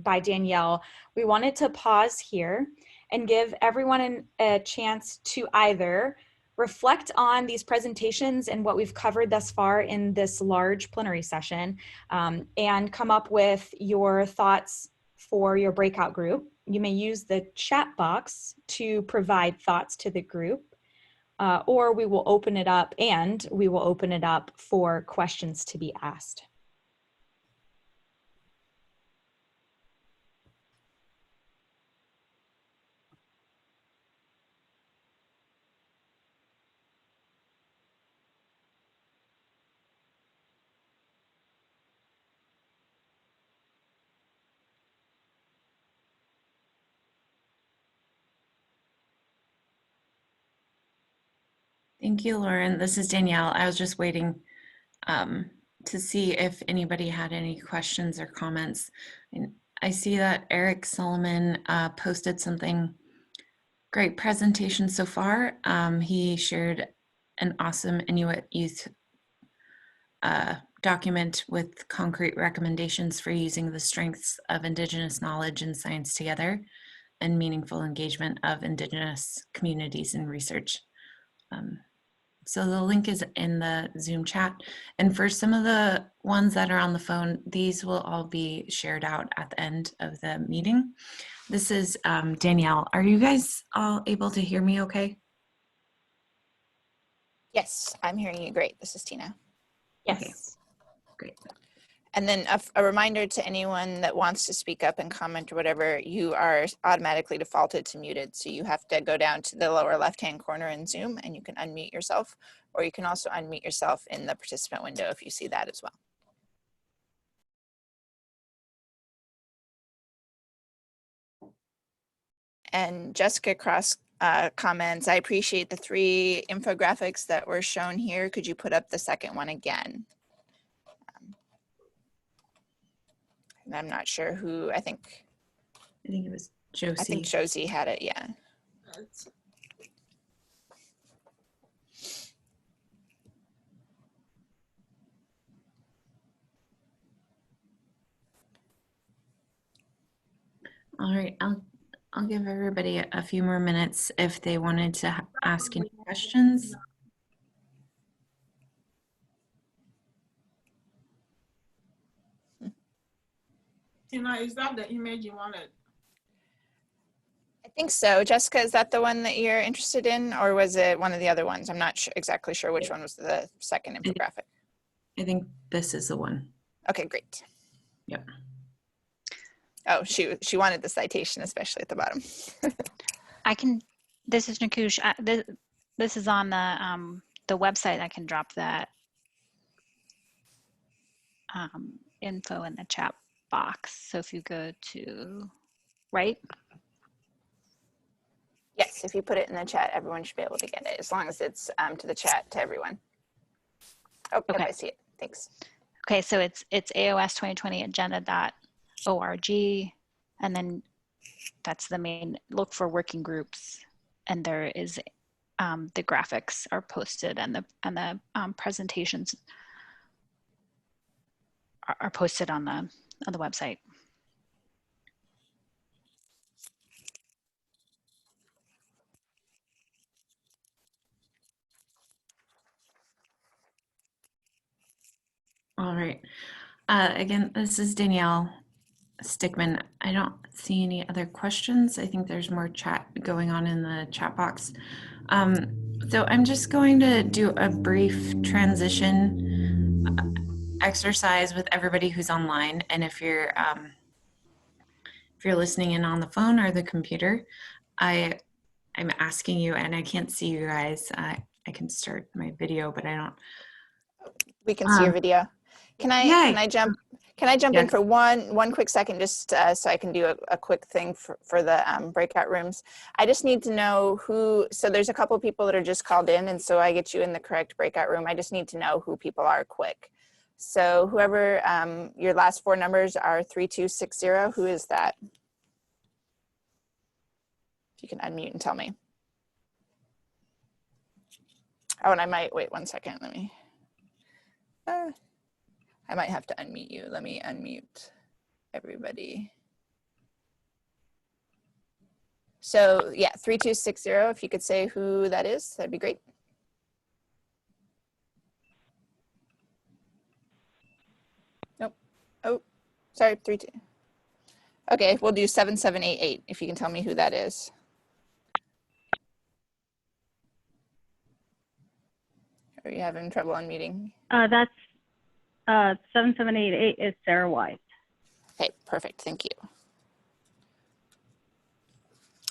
by Danielle, we wanted to pause here and give everyone a chance to either reflect on these presentations and what we've covered thus far in this large plenary session, and come up with your thoughts for your breakout group. You may use the chat box to provide thoughts to the group, or we will open it up for questions to be asked. Thank you, Lauren. This is Danielle. I was just waiting to see if anybody had any questions or comments. And I see that Eric Solomon posted something. Great presentation so far. He shared an awesome Inuit youth document with concrete recommendations for using the strengths of Indigenous knowledge and science together and meaningful engagement of Indigenous communities in research. So the link is in the Zoom chat. And for some of the ones that are on the phone, these will all be shared out at the end of the meeting. This is Danielle. Are you guys all able to hear me okay? Yes, I'm hearing you great. This is Tina. Yes. Okay, great. And then a reminder to anyone that wants to speak up and comment or whatever, you are automatically defaulted to muted. So you have to go down to the lower left-hand corner in Zoom and you can unmute yourself, or you can also unmute yourself in the participant window if you see that as well. And Jessica Cross comments, I appreciate the 3 infographics that were shown here. Could you put up the second one again? And I'm not sure who, I think it was Josie. I think Josie had it, yeah. All right, I'll give everybody a few more minutes if they wanted to ask any questions. Tina, is that the image you wanted? I think so. Jessica, is that the one that you're interested in, or was it one of the other ones? I'm not exactly sure which one was the second infographic. I think this is the one. Okay, great. Yep. Oh, she wanted the citation, especially at the bottom. I can, this is Nikoosh. This is on the website. I can drop that info in the chat box. So if you go to, right? Yes, if you put it in the chat, everyone should be able to get it, as long as it's to the chat to everyone. Oh, Okay. yep, I see it. Thanks. Okay, so it's AOS2020 agenda.org, and then that's the main, look for working groups, and there is the graphics are posted, and the presentations are posted on the website. All right. Again, this is Danielle Stickman. I don't see any other questions. I think there's more chat going on in the chat box. So I'm just going to do a brief transition exercise with everybody who's online. And if you're listening in on the phone or the computer, I'm asking you, and I can't see you guys. I can start my video, but I don't. We can see your video. Can I jump in for one quick second, just so I can do a quick thing for the breakout rooms? I just need to know who, so there's a couple people that are just called in, and so I get you in the correct breakout room. I just need to know who people are quick. So whoever, your last four numbers are 3260, who is that? If you can unmute and tell me. Oh, and I might, wait 1 second, let me. I might have to unmute you. Let me unmute everybody. So yeah, 3260, if you could say who that is, that'd be great. Nope. Oh, sorry, 32. Okay, we'll do 7788, if you can tell me who that is. Are you having trouble unmuting? That's 7788 is Sarah White. Okay, perfect, thank you.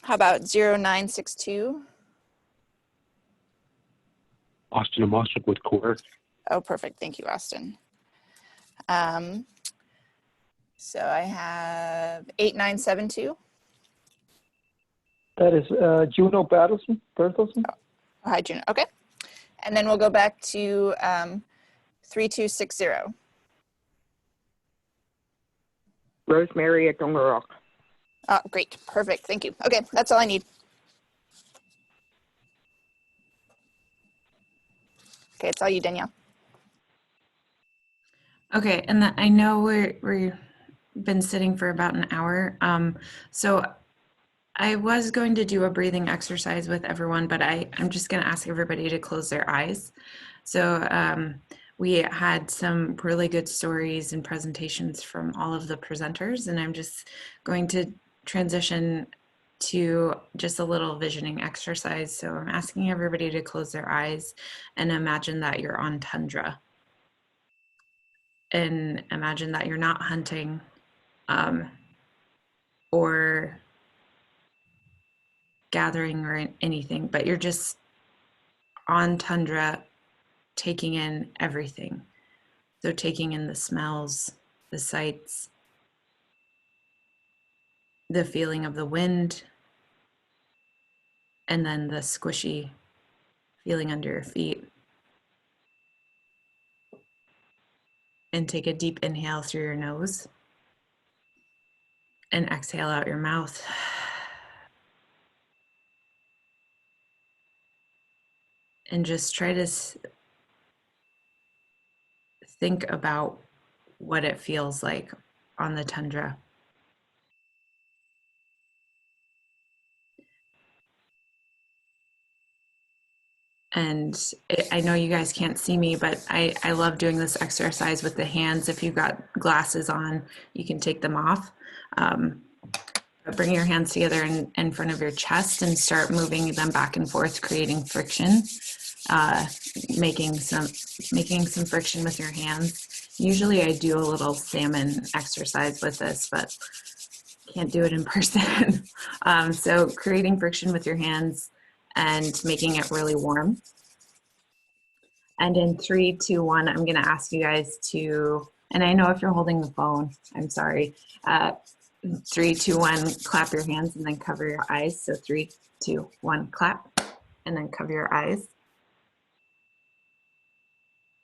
How about 0962? Austin Amosik with Core. Oh, perfect, thank you, Austin. So I have 8972. That is Juno Bertelsen. Oh, hi, Juno, okay. And then we'll go back to 3260. Rosemary at Dongarock. Oh, great, perfect, thank you. Okay, that's all I need. Okay, it's all you, Danielle. Okay, and I know we've been sitting for about an hour. So I was going to do a breathing exercise with everyone, but I'm just going to ask everybody to close their eyes. So we had some really good stories and presentations from all of the presenters, and I'm just going to transition to just a little visioning exercise. So I'm asking everybody to close their eyes and imagine that you're on tundra. And imagine that you're not hunting or gathering or anything, but you're just on tundra, taking in everything. So taking in the smells, the sights, the feeling of the wind, and then the squishy feeling under your feet. And take a deep inhale through your nose and exhale out your mouth. And just try to think about what it feels like on the tundra. I know you guys can't see me, but I love doing this exercise with the hands. If you've got glasses on, you can take them off. But bring your hands together in front of your chest and start moving them back and forth, creating friction, making some friction with your hands. Usually I do a little salmon exercise with this, but can't do it in person. So creating friction with your hands and making it really warm. And in 3, 2, 1, I'm going to ask you guys to, and I know if you're holding the phone, I'm sorry. 3, 2, 1, clap your hands and then cover your eyes. So 3, 2, 1, clap, and then cover your eyes.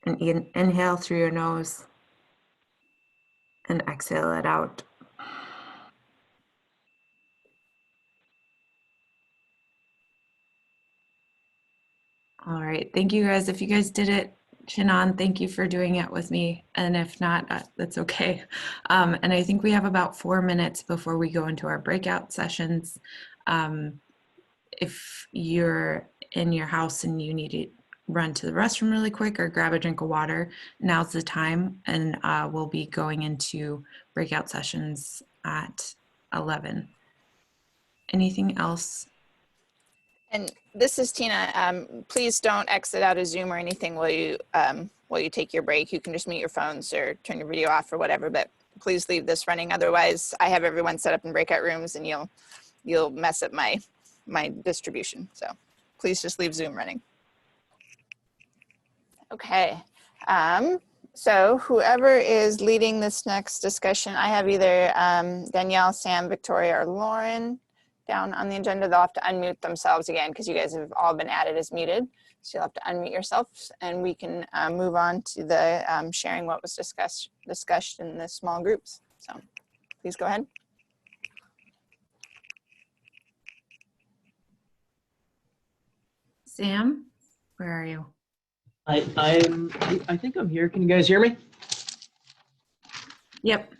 And inhale through your nose and exhale it out. All right, thank you guys. If you guys did it, Shannon, thank you for doing it with me. And if not, that's okay. And I think we have about 4 minutes before we go into our breakout sessions. If you're in your house and you need to run to the restroom really quick or grab a drink of water, now's the time. And we'll be going into breakout sessions at 11. Anything else? And this is Tina. Please don't exit out of Zoom or anything while you take your break. You can just mute your phones or turn your video off or whatever, but please leave this running. Otherwise, I have everyone set up in breakout rooms and you'll mess up my distribution. So please just leave Zoom running. Okay. So whoever is leading this next discussion, I have either Danielle, Sam, Victoria, or Lauren down on the agenda. They'll have to unmute themselves again because you guys have all been added as muted. So you'll have to unmute yourselves and we can move on to the sharing what was discussed in the small groups. So please go ahead. Sam, where are you? I think I'm here. Can you guys hear me? Yep.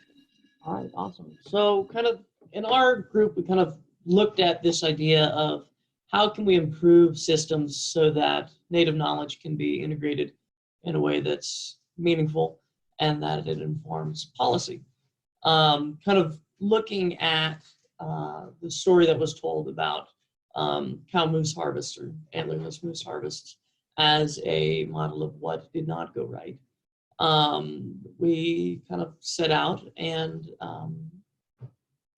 All right, awesome. So kind of in our group, we kind of looked at this idea of how can we improve systems so that native knowledge can be integrated in a way that's meaningful and that it informs policy. Kind of looking at the story that was told about cow moose harvest or antlerless moose harvests as a model of what did not go right. We kind of set out and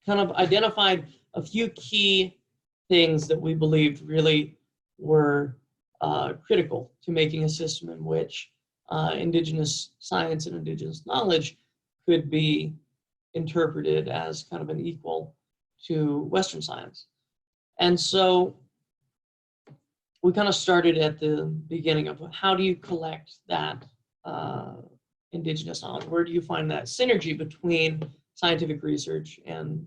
kind of identified a few key things that we believed really were critical to making a system in which Indigenous science and Indigenous knowledge could be interpreted as kind of an equal to Western science. And so we kind of started at the beginning of how do you collect that Indigenous knowledge? Where do you find that synergy between scientific research and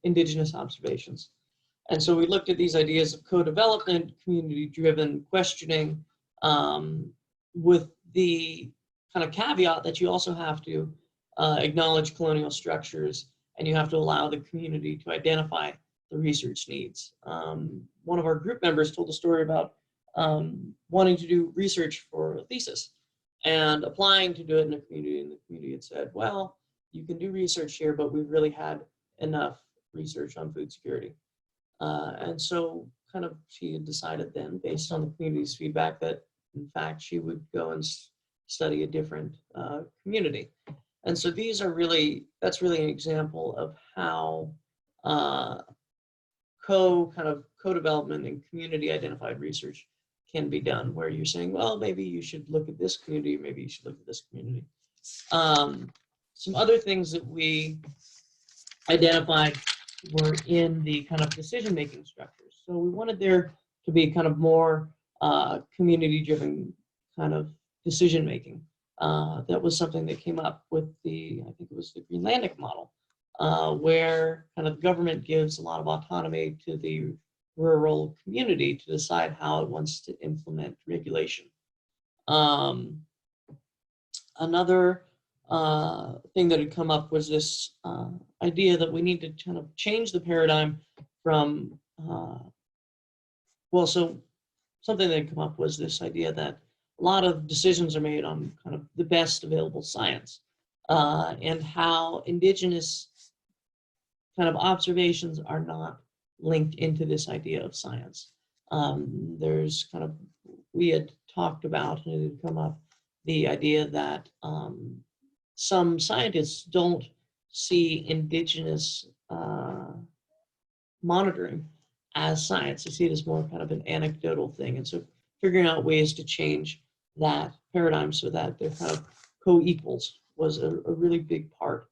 Indigenous observations? And so we looked at these ideas of co-development, community-driven questioning, with the kind of caveat that you also have to acknowledge colonial structures and you have to allow the community to identify the research needs. One of our group members told a story about wanting to do research for a thesis and applying to do it in a community, and the community had said, well, you can do research here, but we've really had enough research on food security. And so kind of she had decided then, based on the community's feedback, that in fact she would go and study a different community. And so these are really, that's really an example of how co-development and community identified research can be done, where you're saying, well, maybe you should look at this community, maybe you should look at this community. Some other things that we identified were in the kind of decision-making structures. So we wanted there to be kind of more community-driven kind of decision-making. That was something that came up with the, I think it was the Greenlandic model, where kind of government gives a lot of autonomy to the rural community to decide how it wants to implement regulation. Another thing that had come up was this idea that we need to kind of change the paradigm from, well, so something that had come up was this idea that a lot of decisions are made on kind of the best available science, and how Indigenous kind of observations are not linked into this idea of science. There's kind of, we had talked about, and it had come up, the idea that some scientists don't see Indigenous monitoring as science. They see it as more kind of an anecdotal thing. And so figuring out ways to change that paradigm so that they're kind of co-equals was a really big part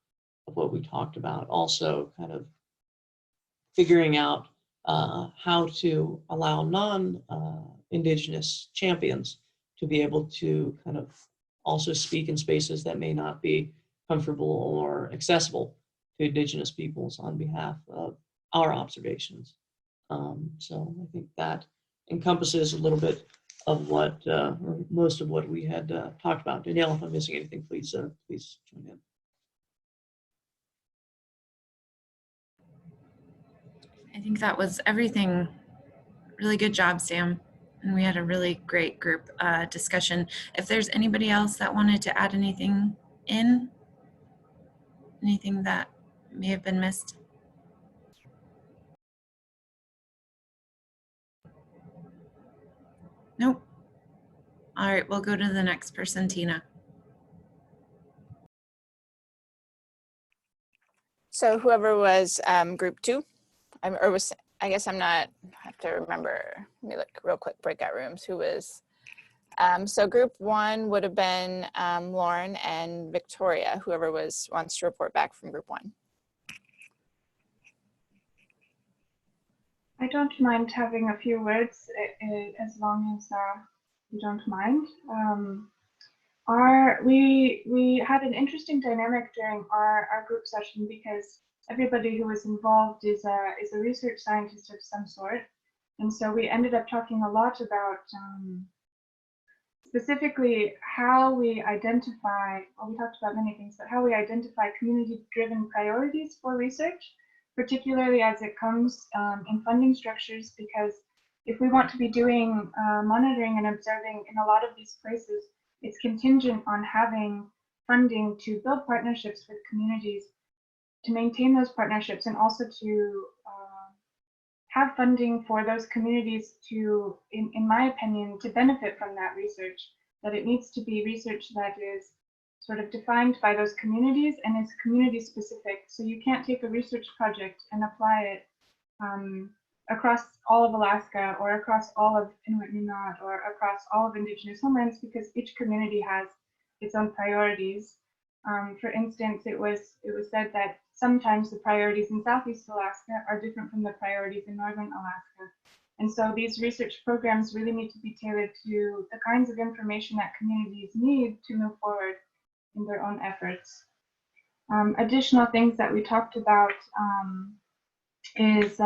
of what we talked about. Also kind of figuring out how to allow non-Indigenous champions to be able to kind of also speak in spaces that may not be comfortable or accessible to Indigenous peoples on behalf of our observations. So I think that encompasses a little bit of what, or most of what we had talked about. Danielle, if I'm missing anything, please please join in. I think that was everything. Really good job, Sam. And we had a really great group discussion. If there's anybody else that wanted to add anything in, anything that may have been missed. Nope. All right, we'll go to the next person, Tina. So whoever was group 2, or was, I guess I'm not, I have to remember, let me look real quick, breakout rooms, who was, so group 1 would have been Lauren and Victoria, whoever wants to report back from group 1. I don't mind having a few words as long as you don't mind. We had an interesting dynamic during our group session because everybody who was involved is a research scientist of some sort, and so we ended up talking a lot about specifically how we identify. Well, we talked about many things, but how we identify community-driven priorities for research, particularly as it comes in funding structures, because if we want to be doing monitoring and observing in a lot of these places, it's contingent on having funding to build partnerships with communities, to maintain those partnerships, and also to have funding for those communities to, in my opinion, to benefit from that research, that it needs to be research that is sort of defined by those communities and is community specific. So you can't take a research project and apply it across all of Alaska or across all of Inuit-Nunaat or across all of Indigenous homelands, because each community has its own priorities. For instance, it was said that sometimes the priorities in Southeast Alaska are different from the priorities in Northern Alaska. And so these research programs really need to be tailored to the kinds of information that communities need to move forward in their own efforts. Additional things that we talked about is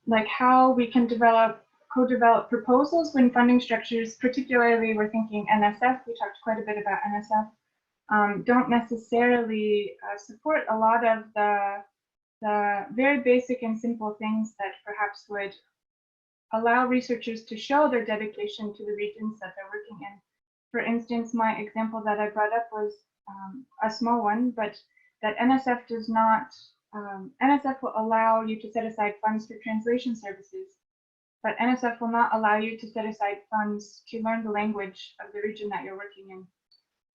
like how we can co-develop proposals when funding structures, particularly we're thinking NSF, we talked quite a bit about NSF, don't necessarily support a lot of the very basic and simple things that perhaps would allow researchers to show their dedication to the regions that they're working in. For instance, my example that I brought up was a small one, but that NSF does not, NSF will allow you to set aside funds for translation services, but NSF will not allow you to set aside funds to learn the language of the region that you're working in.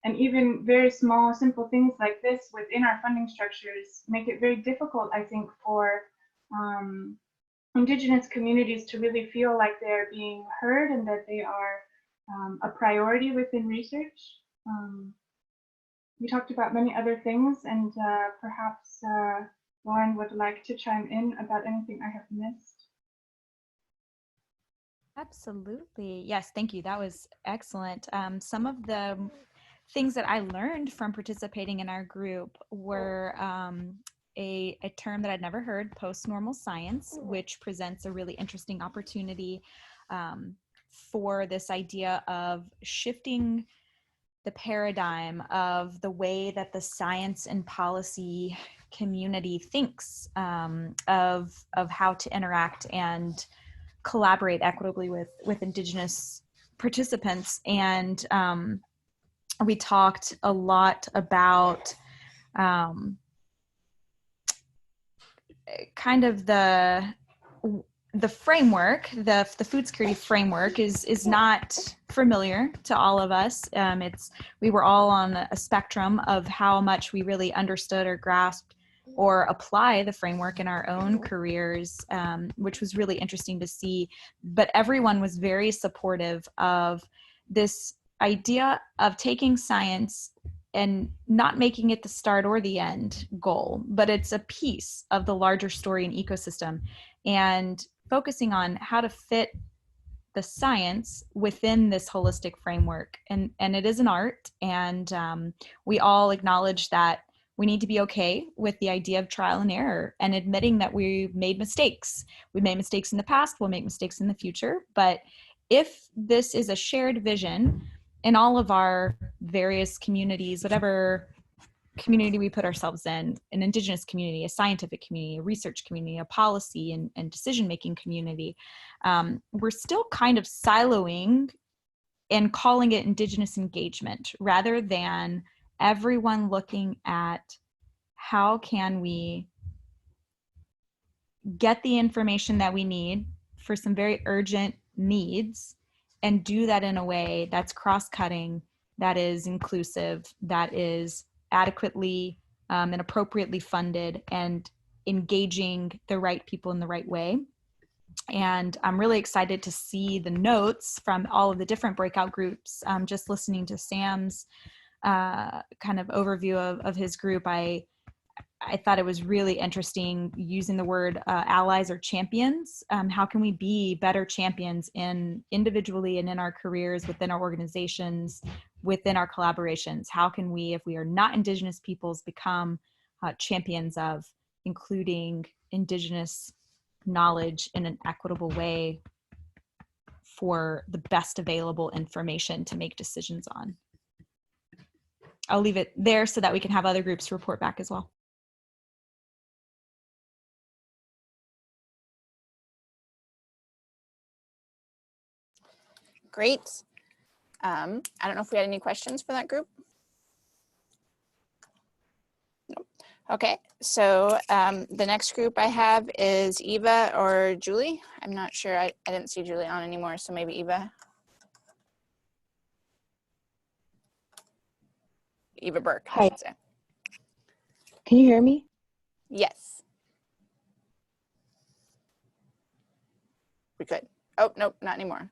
And even very small, simple things like this within our funding structures make it very difficult, I think, for Indigenous communities to really feel like they're being heard and that they are a priority within research. We talked about many other things, and perhaps Lauren would like to chime in about anything I have missed. Absolutely. Yes, thank you. That was excellent. Some of the things that I learned from participating in our group were a term that I'd never heard, post-normal science, which presents a really interesting opportunity for this idea of shifting the paradigm of the way that the science and policy community thinks of how to interact and collaborate equitably with Indigenous participants. And we talked a lot about kind of the framework. The food security framework is not familiar to all of us. We were all on a spectrum of how much we really understood or grasped or apply the framework in our own careers, which was really interesting to see. But everyone was very supportive of this idea of taking science and not making it the start or the end goal, but it's a piece of the larger story and ecosystem, and focusing on how to fit the science within this holistic framework. And it is an art, and we all acknowledge that we need to be okay with the idea of trial and error and admitting that we made mistakes. We made mistakes in the past, we'll make mistakes in the future. But if this is a shared vision in all of our various communities, whatever community we put ourselves in, an Indigenous community, a scientific community, a research community, a policy and decision-making community, we're still kind of siloing and calling it Indigenous engagement rather than everyone looking at how can we get the information that we need for some very urgent needs and do that in a way that's cross-cutting, that is inclusive, that is adequately and appropriately funded, and engaging the right people in the right way. And I'm really excited to see the notes from all of the different breakout groups. Just listening to Sam's kind of overview of his group, I thought it was really interesting using the word allies or champions. How can we be better champions individually and in our careers, within our organizations, within our collaborations? How can we, if we are not Indigenous peoples, become champions of including Indigenous knowledge in an equitable way for the best available information to make decisions on? I'll leave it there so that we can have other groups report back as well. Great. I don't know if we had any questions for that group. Nope. Okay, so the next group I have is Eva or Julie. I'm not sure. I didn't see Julie on anymore, so maybe Eva. Eva Burke, I should say. Can you hear me? Yes. We could. Oh, nope, not anymore.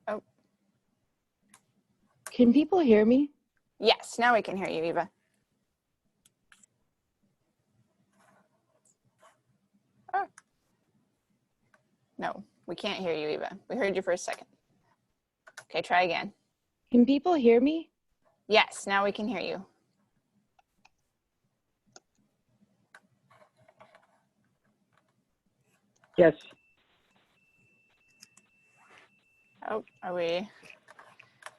Oh. Can people hear me? Yes, now we can hear you, Eva. Oh. No, we can't hear you, Eva. We heard you for a second. Okay, try again. Can people hear me? Yes, now we can hear you. Yes. Oh, are we?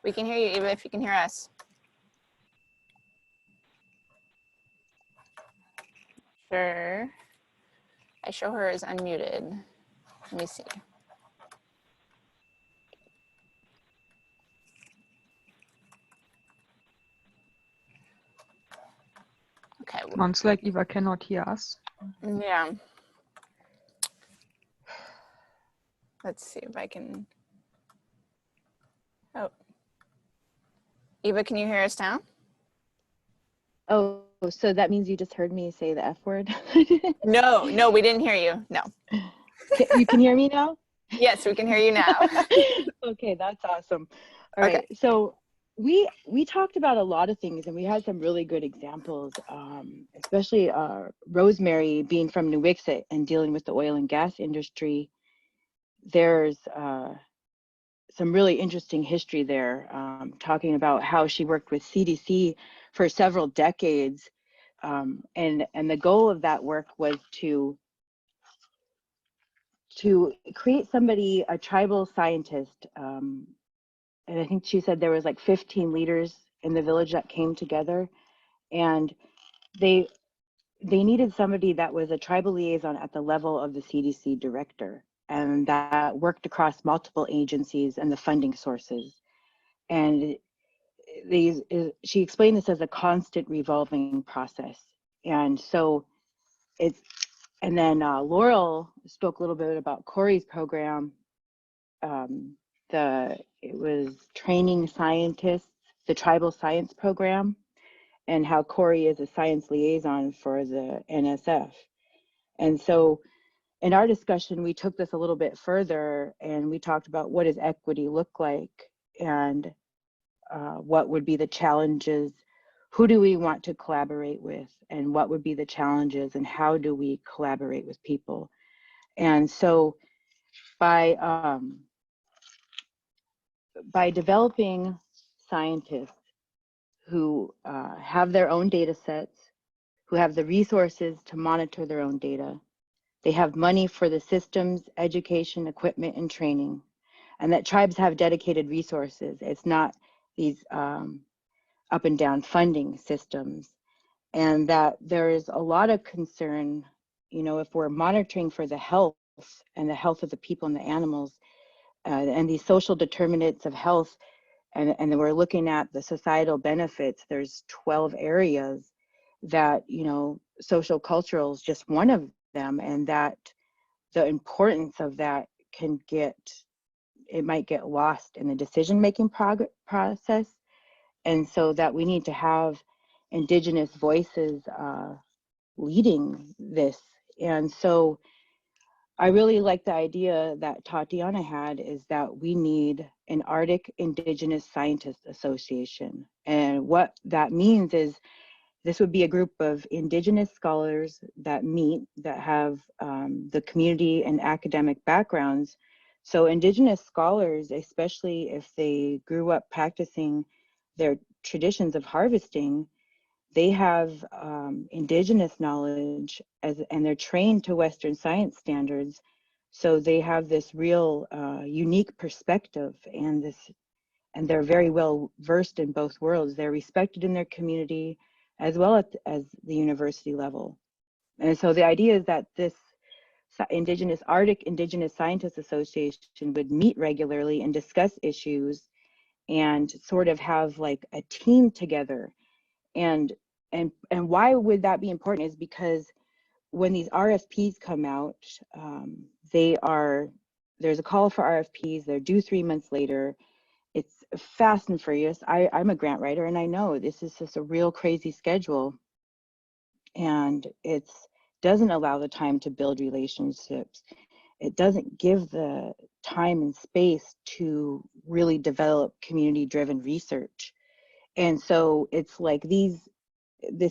We can hear you, Eva, if you can hear us. Sure. I show her as unmuted. Let me see. Okay. Sounds like Eva cannot hear us. Yeah. Let's see if I can. Oh. Eva, can you hear us now? Oh, so that means you just heard me say the F word? No, no, we didn't hear you. No. You can hear me now? Yes, we can hear you now. Okay, that's awesome. All right, so we talked about a lot of things, and we had some really good examples, especially Rosemary being from New Wixit and dealing with the oil and gas industry. There's some really interesting history there, talking about how she worked with CDC for several decades, and the goal of that work was to create somebody, a tribal scientist, and I think she said there was like 15 leaders in the village that came together, and they needed somebody that was a tribal liaison at the level of the CDC director, and that worked across multiple agencies and the funding sources. And she explained this as a constant revolving process. And so and then Laurel spoke a little bit about Corey's program. It was training scientists, the tribal science program, and how Corey is a science liaison for the NSF. And so in our discussion, we took this a little bit further, and we talked about what does equity look like, and what would be the challenges, who do we want to collaborate with, and what would be the challenges, and how do we collaborate with people. And so by developing scientists who have their own data sets, who have the resources to monitor their own data, they have money for the systems, education, equipment, and training, and that tribes have dedicated resources. It's not these up and down funding systems, and that there is a lot of concern, if we're monitoring for the health and the health of the people and the animals, and these social determinants of health, and we're looking at the societal benefits. There's 12 areas that, social cultural is just one of them, and that the importance of that might get lost in the decision-making process. And so that we need to have Indigenous voices leading this. And so I really like the idea that Tatiana had, is that we need an Arctic Indigenous Scientists Association. And what that means is this would be a group of Indigenous scholars that meet, that have the community and academic backgrounds. So Indigenous scholars, especially if they grew up practicing their traditions of harvesting, they have Indigenous knowledge, and they're trained to Western science standards. So they have this real unique perspective, and they're very well versed in both worlds. They're respected in their community as well as the university level. And so the idea is that this Arctic Indigenous Scientists Association would meet regularly and discuss issues, and sort of have like a team together. And why would that be important is because when these RFPs come out, there's a call for RFPs, they're due 3 months later. It's fast and furious. I'm a grant writer, and I know this is just a real crazy schedule, and it doesn't allow the time to build relationships. It doesn't give the time and space to really develop community-driven research. And so it's like this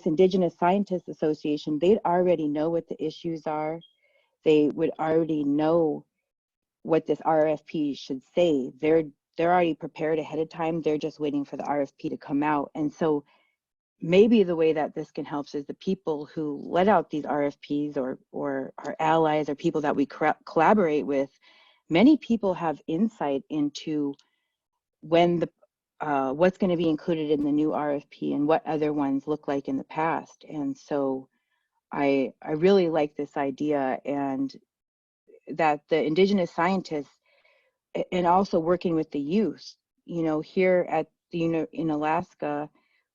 Indigenous Scientists Association, they'd already know what the issues are. They would already know what this RFP should say. They're already prepared ahead of time. They're just waiting for the RFP to come out. And so maybe the way that this can help is the people who let out these RFPs, or our allies, or people that we collaborate with. Many people have insight into when what's going to be included in the new RFP and what other ones look like in the past. And so I really like this idea, and that the Indigenous scientists, and also working with the youth, here at in Alaska,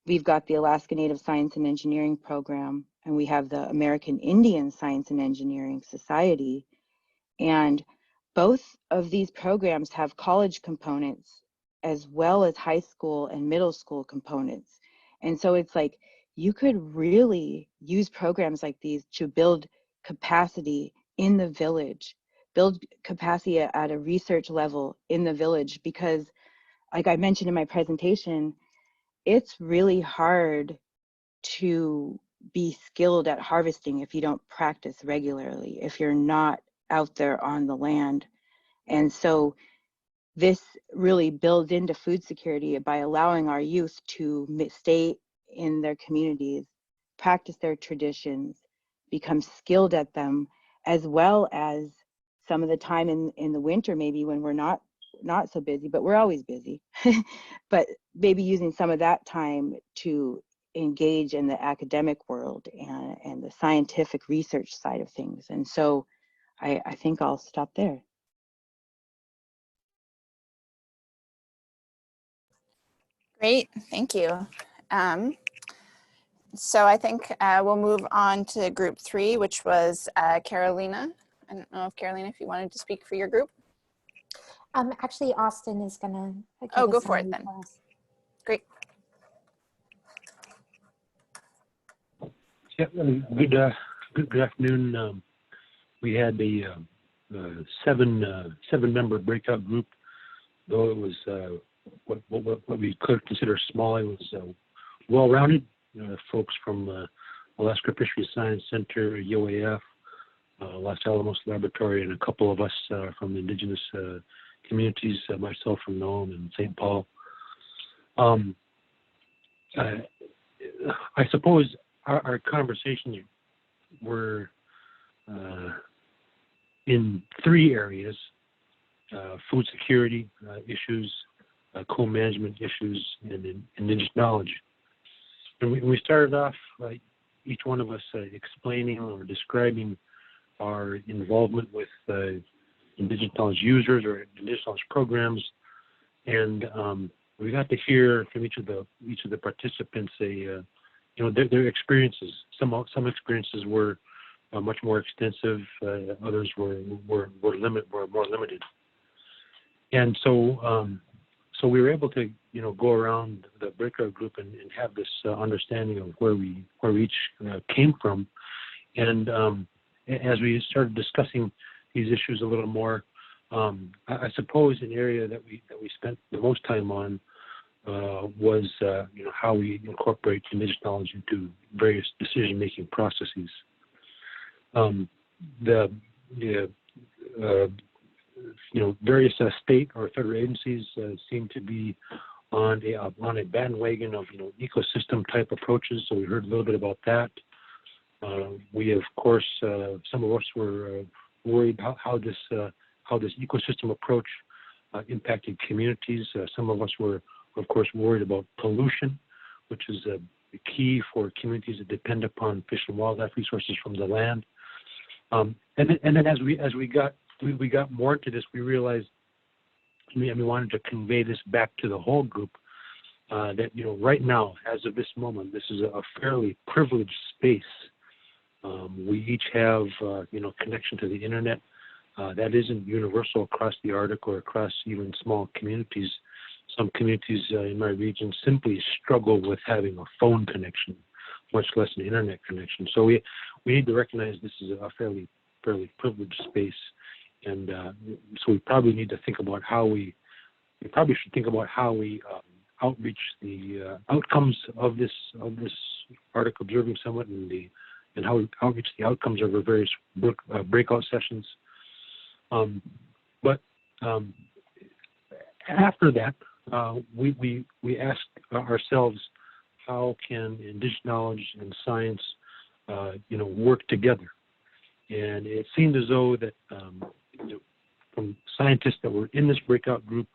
we've got the Alaska Native Science and Engineering Program, and we have the American Indian Science and Engineering Society. And both of these programs have college components as well as high school and middle school components. And so it's like, you could really use programs like these to build capacity in the village, build capacity at a research level in the village, because like I mentioned in my presentation, it's really hard to be skilled at harvesting if you don't practice regularly, if you're not out there on the land. And so this really builds into food security by allowing our youth to stay in their communities, practice their traditions, become skilled at them, as well as some of the time in the winter, maybe when we're not not so busy, but we're always busy. But maybe using some of that time to engage in the academic world and the scientific research side of things. And so I think I'll stop there. Great, thank you. So I think we'll move on to group 3, which was Carolina. I don't know if Carolina, if you wanted to speak for your group. Actually, Austin is gonna. Oh, go for it then. Great. Yeah, good afternoon. We had a seven-member breakout group. Though it was what we could consider small, it was well-rounded. Folks from Alaska Fisheries Science Center, UAF, Los Alamos Laboratory, and a couple of us from the Indigenous communities, myself from Nome and St. Paul. I suppose our conversations were in 3 areas: food security issues, co-management issues, and indigenous knowledge. And we started off, each one of us explaining or describing our involvement with indigenous knowledge users or indigenous knowledge programs, and we got to hear from each of the participants their experiences. Some experiences were much more extensive, others were more limited, and so we were able to go around the breakout group and have this understanding of where we each came from. And as we started discussing these issues a little more, I suppose an area that we spent the most time on was how we incorporate indigenous knowledge into various decision-making processes. Various state or federal agencies seem to be on a bandwagon of ecosystem type approaches. So we heard a little bit about that. We, of course, some of us were worried how this ecosystem approach impacted communities. Some of us were, of course, worried about pollution, which is the key for communities that depend upon fish and wildlife resources from the land. And then as we got more into this, we realized we wanted to convey this back to the whole group, that right now, as of this moment, this is a fairly privileged space. We each have connection to the internet. That isn't universal across the Arctic or across even small communities. Some communities in my region simply struggle with having a phone connection, much less an internet connection. So we need to recognize this is a fairly privileged space. And so we probably need to think about how we outreach the outcomes of this Arctic Observing Summit and how we outreach the outcomes of our various breakout sessions. But after that, we asked ourselves, how can indigenous knowledge and science work together? And it seemed as though that from scientists that were in this breakout group,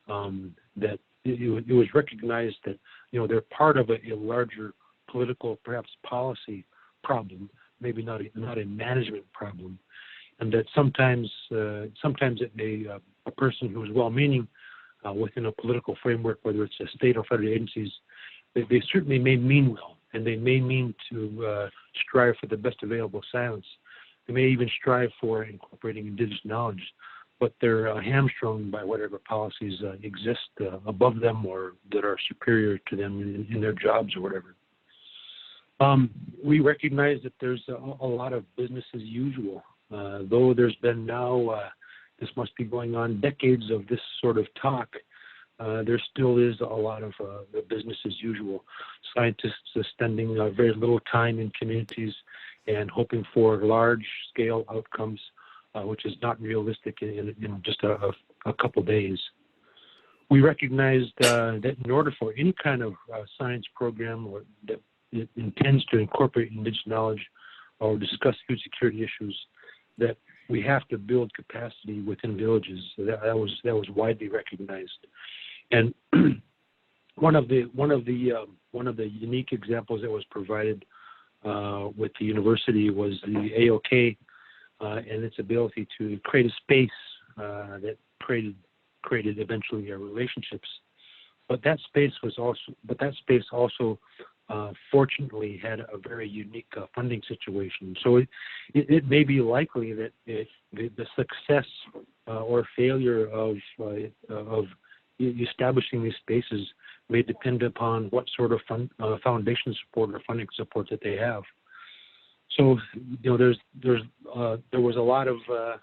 that it was recognized that they're part of a larger political, perhaps policy problem, maybe not a management problem, and that sometimes a person who is well-meaning within a political framework, whether it's a state or federal agencies, they certainly may mean well, and they may mean to strive for the best available science. They may even strive for incorporating indigenous knowledge, but they're hamstrung by whatever policies exist above them or that are superior to them in their jobs or whatever. We recognize that there's a lot of business as usual, though there's been now, this must be going on decades of this sort of talk. There still is a lot of the business as usual. Scientists are spending very little time in communities and hoping for large-scale outcomes, which is not realistic in just a couple days. We recognized that in order for any kind of science program that intends to incorporate indigenous knowledge or discuss food security issues, that we have to build capacity within villages. That was widely recognized. And one of the unique examples that was provided with the university was the AOK and its ability to create a space that created eventually relationships. But that space also fortunately had a very unique funding situation. So it may be likely that the success or failure of establishing these spaces may depend upon what sort of foundation support or funding support that they have. So there was a lot of of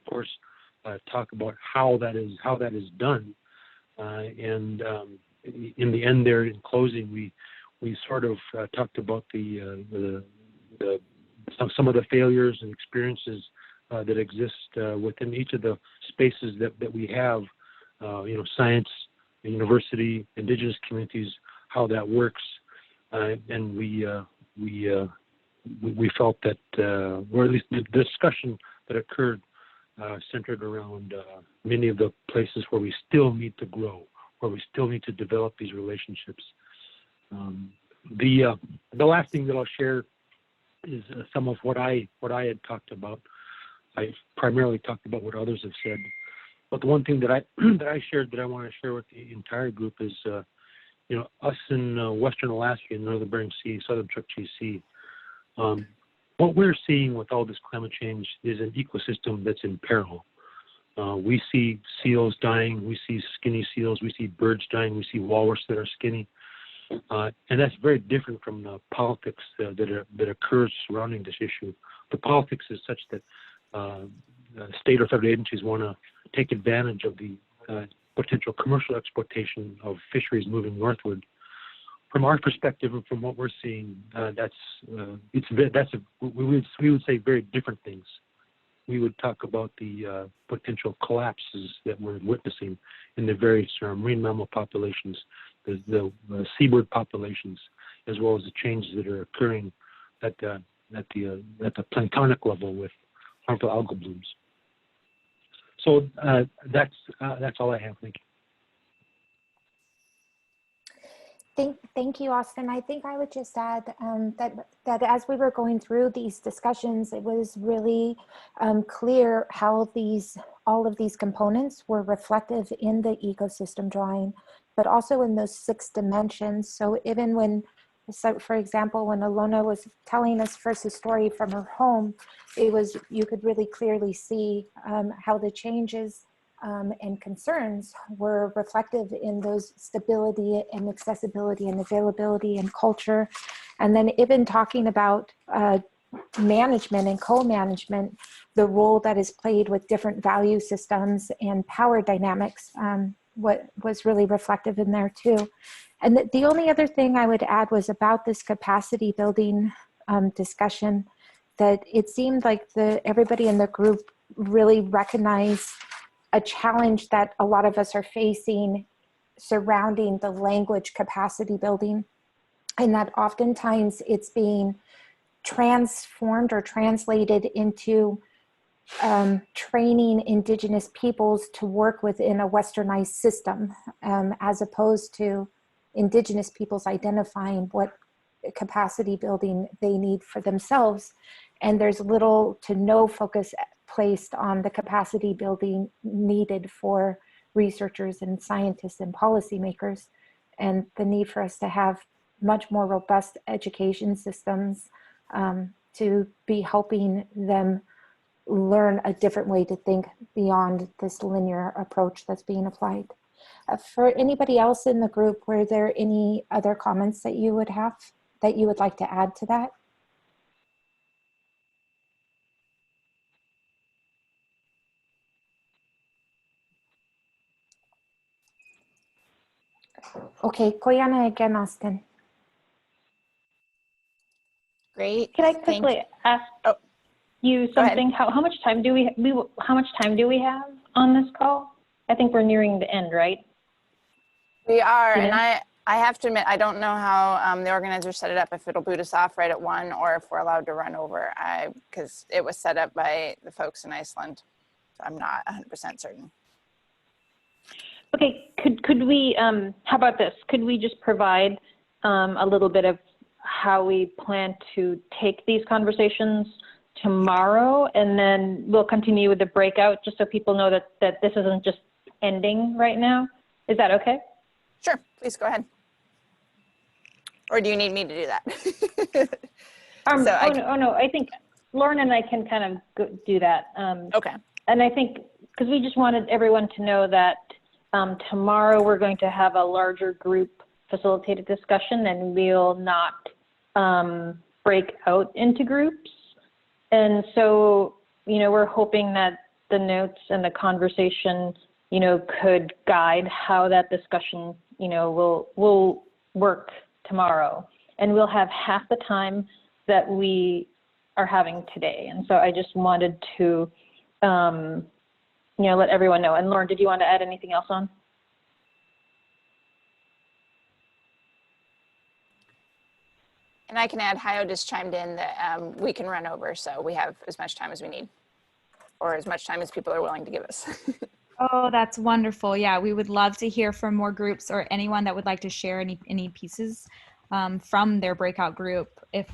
course talk about how that is done, and in the end there, in closing, we sort of talked about some of the failures and experiences that exist within each of the spaces that we have, science, the university, Indigenous communities, how that works, and we felt that, or at least the discussion that occurred centered around many of the places where we still need to grow, where we still need to develop these relationships. The last thing that I'll share is some of what I had talked about. I primarily talked about what others have said, but the one thing that I shared that I want to share with the entire group is, us in Western Alaska and Northern Bering Sea, Southern Chukchi Sea. What we're seeing with all this climate change is an ecosystem that's in peril. We see seals dying, we see skinny seals, we see birds dying, we see walrus that are skinny. And that's very different from the politics that occurs surrounding this issue. The politics is such that state or federal agencies want to take advantage of the potential commercial exploitation of fisheries moving northward. From our perspective and from what we're seeing, we would say very different things. We would talk about the potential collapses that we're witnessing in the various marine mammal populations, the seabird populations, as well as the changes that are occurring at the planktonic level with harmful algal blooms. So that's all I have. Thank you. Thank you, Austin. I think I would just add that as we were going through these discussions, it was really clear how all of these components were reflective in the ecosystem drawing, but also in those 6 dimensions. So even when, for example, when Alona was telling us first a story from her home, you could really clearly see how the changes and concerns were reflective in those stability and accessibility and availability and culture. And then even talking about management and co-management, the role that is played with different value systems and power dynamics, what was really reflective in there too. And the only other thing I would add was about this capacity building discussion, that it seemed like everybody in the group really recognized a challenge that a lot of us are facing surrounding the language capacity building, and that oftentimes it's being transformed or translated into training Indigenous peoples to work within a westernized system, as opposed to Indigenous peoples identifying what capacity building they need for themselves. And there's little to no focus placed on the capacity building needed for researchers and scientists and policymakers, and the need for us to have much more robust education systems to be helping them learn a different way to think beyond this linear approach that's being applied. For anybody else in the group, were there any other comments that you would have that you would like to add to that? Okay, Koyana again, Austin. Great. Can I quickly ask you something? How much time do we have on this call? I think we're nearing the end, right? We are, Steven? and I have to admit, I don't know how the organizer set it up, if it'll boot us off right at 1 or if we're allowed to run over, because it was set up by the folks in Iceland. So I'm not 100% certain. Okay, could we, how about this? Could we just provide a little bit of how we plan to take these conversations tomorrow, and then we'll continue with the breakout, just so people know that this isn't just ending right now? Is that okay? Sure, please go ahead. Or do you need me to do that? No, I think Lauren and I can kind of do that. Okay. And I think, because we just wanted everyone to know that tomorrow we're going to have a larger group facilitated discussion, and we'll not break out into groups. And so, we're hoping that the notes and the conversation, could guide how that discussion, will work tomorrow. And we'll have half the time that we are having today. And so I just wanted to, let everyone know. And Lauren, did you want to add anything else on? And I can add, Hayo just chimed in that we can run over, so we have as much time as we need, or as much time as people are willing to give us. Oh, that's wonderful. Yeah, we would love to hear from more groups or anyone that would like to share any pieces from their breakout group,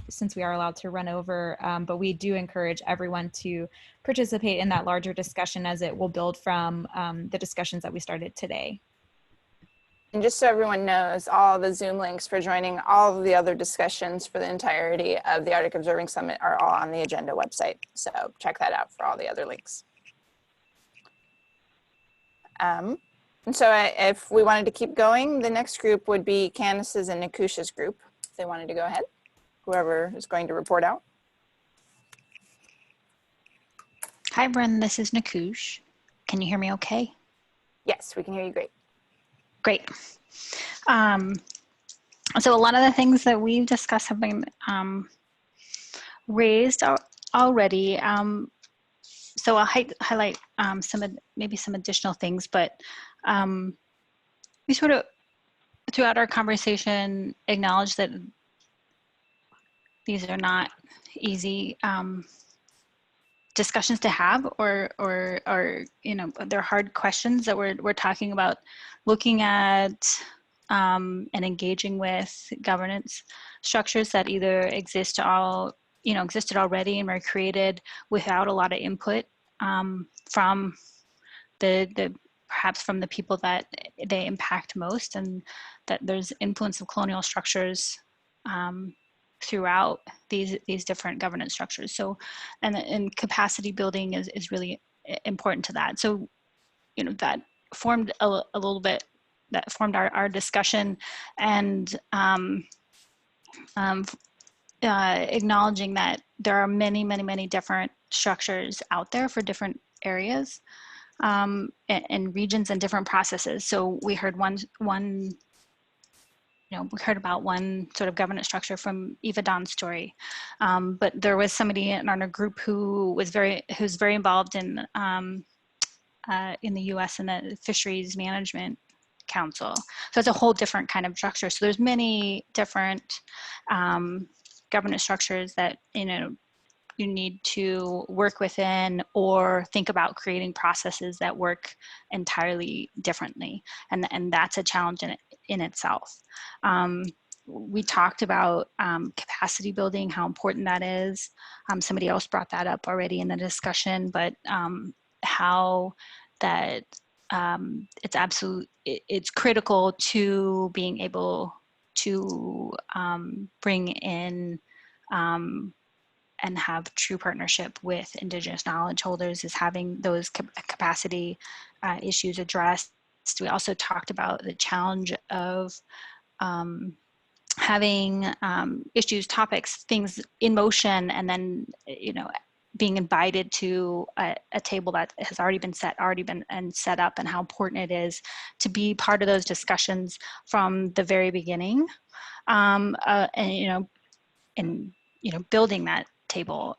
since we are allowed to run over. But we do encourage everyone to participate in that larger discussion, as it will build from the discussions that we started today. And just so everyone knows, all the Zoom links for joining all of the other discussions for the entirety of the Arctic Observing Summit are all on the agenda website. So check that out for all the other links. And so if we wanted to keep going, the next group would be Candace's and Nikoosh's group. If they wanted to go ahead, whoever is going to report out. Hi, everyone. This is Nikoosh. Can you hear me okay? Yes, we can hear you great. Great. So a lot of the things that we've discussed have been raised already. So I'll highlight maybe some additional things, but we sort of, throughout our conversation, acknowledge that these are not easy discussions to have, or they're hard questions that we're talking about looking at and engaging with governance structures that either existed already and were created without a lot of input from perhaps from the people that they impact most, and that there's influence of colonial structures throughout these different governance structures. So, and capacity building is really important to that. So, that formed a little bit, that formed our discussion, and acknowledging that there are many different structures out there for different areas and regions and different processes. So we heard we heard about one sort of governance structure from Eva Dawn's story, but there was somebody in our group who's very involved in the U.S. in the Fisheries Management Council. So it's a whole different kind of structure. So there's many different governance structures that you need to work within, or think about creating processes that work entirely differently, and that's a challenge in itself. We talked about capacity building, how important that is. Somebody else brought that up already in the discussion, but how that it's critical to being able to bring in and have true partnership with Indigenous knowledge holders, is having those capacity issues addressed. We also talked about the challenge of having issues, topics, things in motion, and then being invited to a table that has already been set up, and how important it is to be part of those discussions from the very beginning, and building that table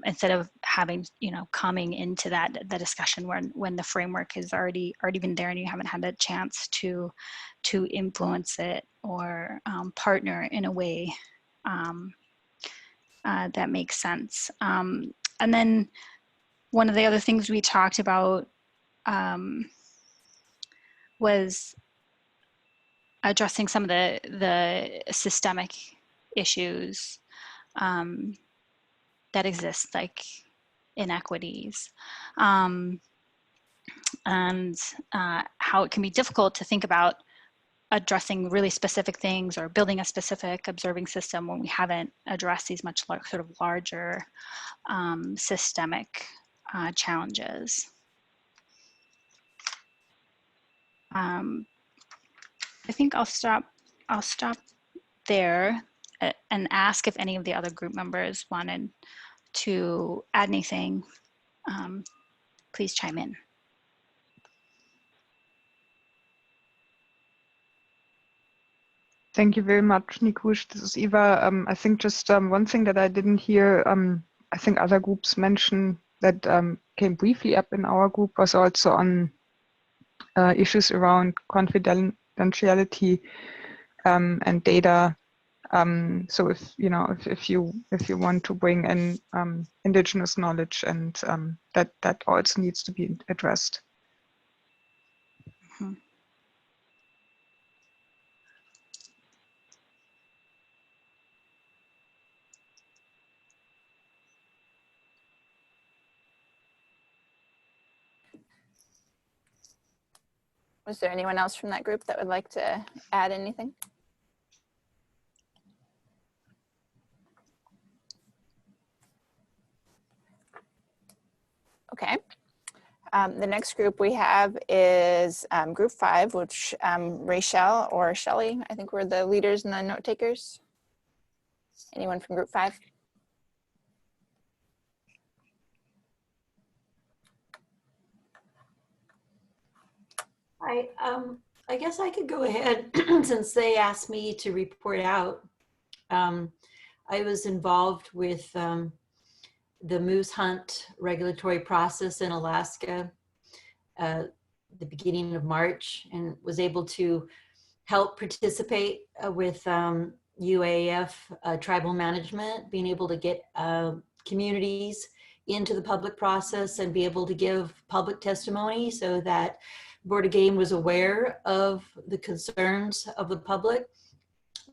instead of having coming into the discussion when the framework has already been there and you haven't had a chance to influence it partner in a way that makes sense. And then one of the other things we talked about was addressing some of the systemic issues that exist, like inequities, and how it can be difficult to think about addressing really specific things or building a specific observing system when we haven't addressed these much sort of larger systemic challenges. I think I'll stop there and ask if any of the other group members wanted to add anything. Please chime in. Thank you very much, Nikoosh. This is Eva. I think just one thing that I didn't hear, I think other groups mentioned that came briefly up in our group was also on issues around confidentiality and data. So if if you want to bring in indigenous knowledge, and that also needs to be addressed. Mm-hmm. Was there anyone else from that group that would like to add anything? Okay. The next group we have is group 5, which Rachel or Shelley, I think, were the leaders and the note takers. Anyone from group 5? I guess I could go ahead since they asked me to report out. I was involved with the moose hunt regulatory process in Alaska the beginning of March, and was able to help participate with UAF tribal management, being able to get communities into the public process and be able to give public testimony so that Board of Game was aware of the concerns of the public.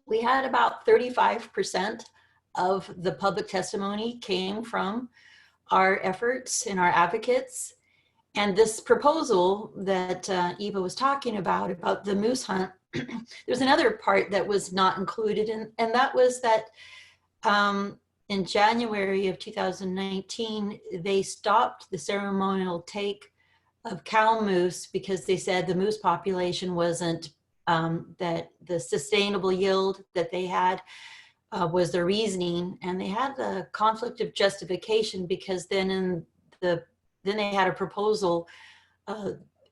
We had about 35% of the public testimony came from our efforts and our advocates. And this proposal that Eva was talking about the moose hunt, there's another part that was not included, and that was that in January of 2019, they stopped the ceremonial take of cow moose because they said the moose population wasn't, that the sustainable yield that they had was their reasoning. And they had the conflict of justification because then then they had a proposal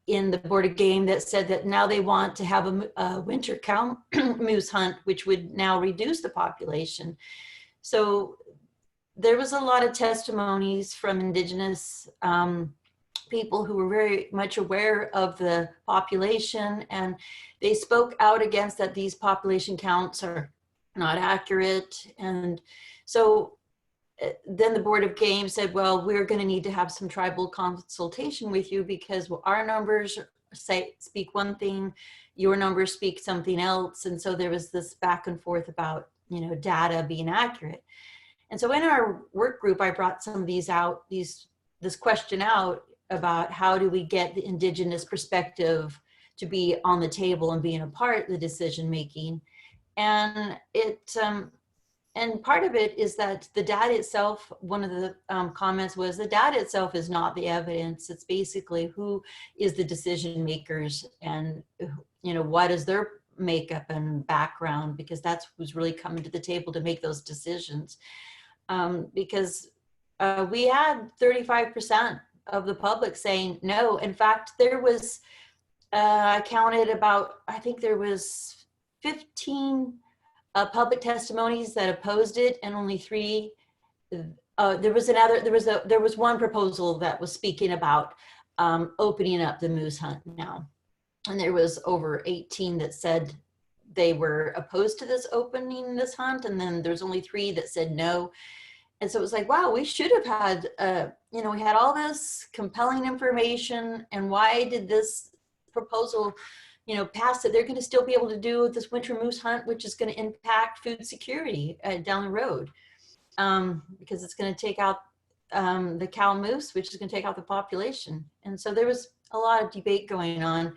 in the Board of Game that said that now they want to have a winter cow moose hunt, which would now reduce the population. So there was a lot of testimonies from Indigenous people who were very much aware of the population, and they spoke out against that these population counts are not accurate. And so then the Board of Game said, well, we're going to need to have some tribal consultation with you because our numbers speak one thing, your numbers speak something else. And so there was this back and forth about, data being accurate. And so in our work group, I brought some of these out, this question out about how do we get the Indigenous perspective to be on the table and being a part of the decision making. And and part of it is that the data itself, one of the comments was the data itself is not the evidence. It's basically who is the decision makers and, what is their makeup and background, because that's who's really coming to the table to make those decisions. Because we had 35% of the public saying no. In fact, there was, I counted about, I think there was 15 public testimonies that opposed it, and only 3. There was one proposal that was speaking about opening up the moose hunt now, and there was over 18 that said they were opposed to this opening this hunt, and then there's only 3 that said no. And so it was like, wow, we should have had, you know, we had all this compelling information, and why did this proposal, you know, pass, that they're going to still be able to do this winter moose hunt, which is going to impact food security down the road, because it's going to take out the cow moose, which is going to take out the population. And so there was a lot of debate going on.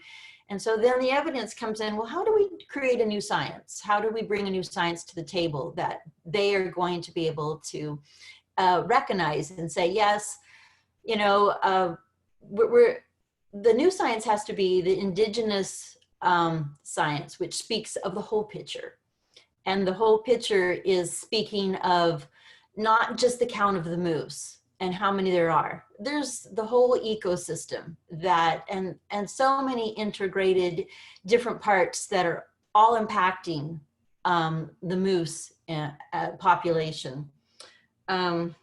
And so then the evidence comes in, well, how do we create a new science? How do we bring a new science to the table that they are going to be able to recognize and say, yes, you know, the new science has to be the indigenous science, which speaks of the whole picture. And the whole picture is speaking of not just the count of the moose and how many there are. There's the whole ecosystem that, and so many integrated different parts that are all impacting the moose population. And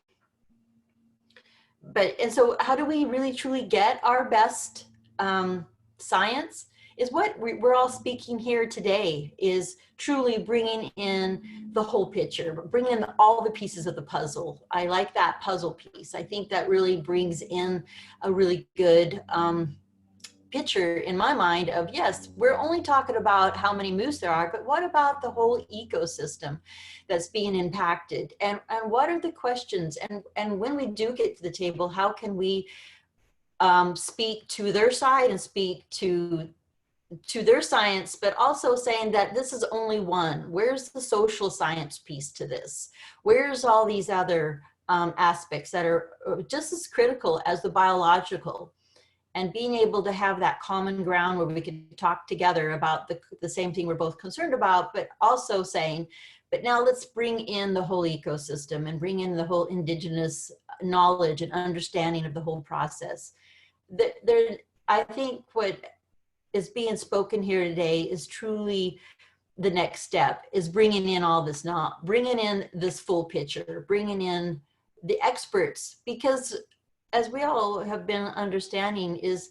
so how do we really truly get our best science? Is what we're all speaking here today, is truly bringing in the whole picture, bringing in all the pieces of the puzzle. I like that puzzle piece. I think that really brings in a really good picture in my mind of, yes, we're only talking about how many moose there are, but what about the whole ecosystem that's being impacted? And what are the questions? And when we do get to the table, how can we speak to their side and speak to their science, but also saying that this is only one. Where's the social science piece to this? Where's all these other aspects that are just as critical as the biological? And being able to have that common ground where we can talk together about the same thing we're both concerned about, but also saying, but now let's bring in the whole ecosystem and bring in the whole indigenous knowledge and understanding of the whole process. I think what is being spoken here today is truly the next step, is bringing in all this, bringing in this full picture, bringing in the experts, because as we all have been understanding, is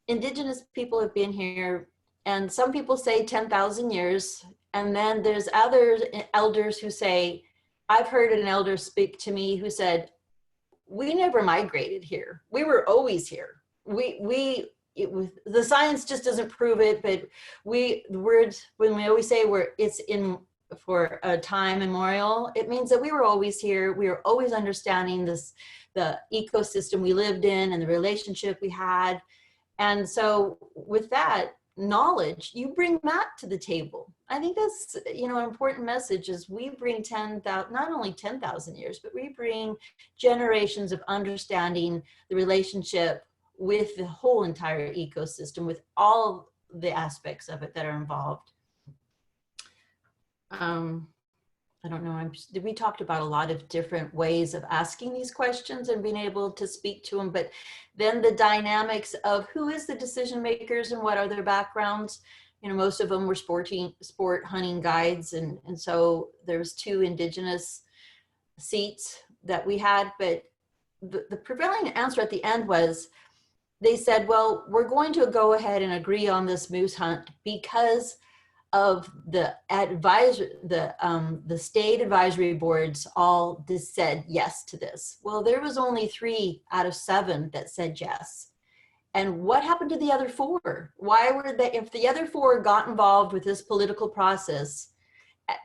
indigenous people have been here, and some people say 10,000 years, and then there's other elders who say, I've heard an elder speak to me who said, we never migrated here. We were always here. The science just doesn't prove it, but the words, when we always say it's in for a time immemorial, it means that we were always here. We were always understanding the ecosystem we lived in and the relationship we had. And so with that knowledge, you bring that to the table. I think that's, you know, an important message is we bring 10,000, not only 10,000 years, but we bring generations of understanding the relationship with the whole entire ecosystem, with all the aspects of it that are involved. I don't know, we talked about a lot of different ways of asking these questions and being able to speak to them, but then the dynamics of who is the decision makers and what are their backgrounds. You know, most of them were sport hunting guides, and so there's 2 indigenous seats that we had, but the prevailing answer at the end was, they said, well, we're going to go ahead and agree on this moose hunt because of the state advisory boards all just said yes to this. Well, there was only 3 out of 7 that said yes. And what happened to the other 4? Why were they, if the other 4 got involved with this political process,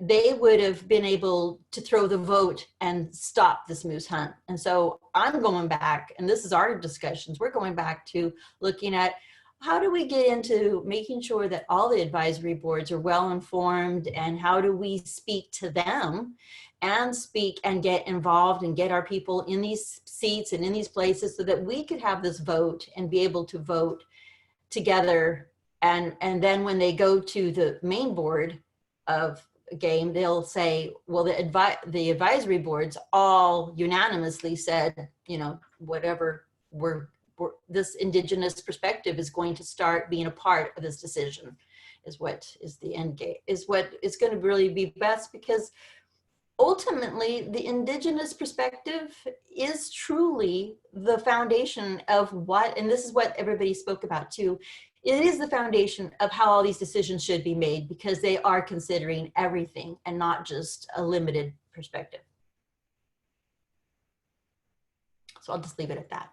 they would have been able to throw the vote and stop this moose hunt. And so I'm going back, and this is our discussions, we're going back to looking at how do we get into making sure that all the advisory boards are well informed, and how do we speak to them and speak and get involved and get our people in these seats and in these places so that we could have this vote and be able to vote together. And then when they go to the main board of game, they'll say, well, the advisory boards all unanimously said, you know, whatever this indigenous perspective is going to start being a part of this decision, is what is the end game, is what is going to really be best, because ultimately the indigenous perspective is truly the foundation of what, and this is what everybody spoke about too, it is the foundation of how all these decisions should be made, because they are considering everything and not just a limited perspective. So I'll just leave it at that.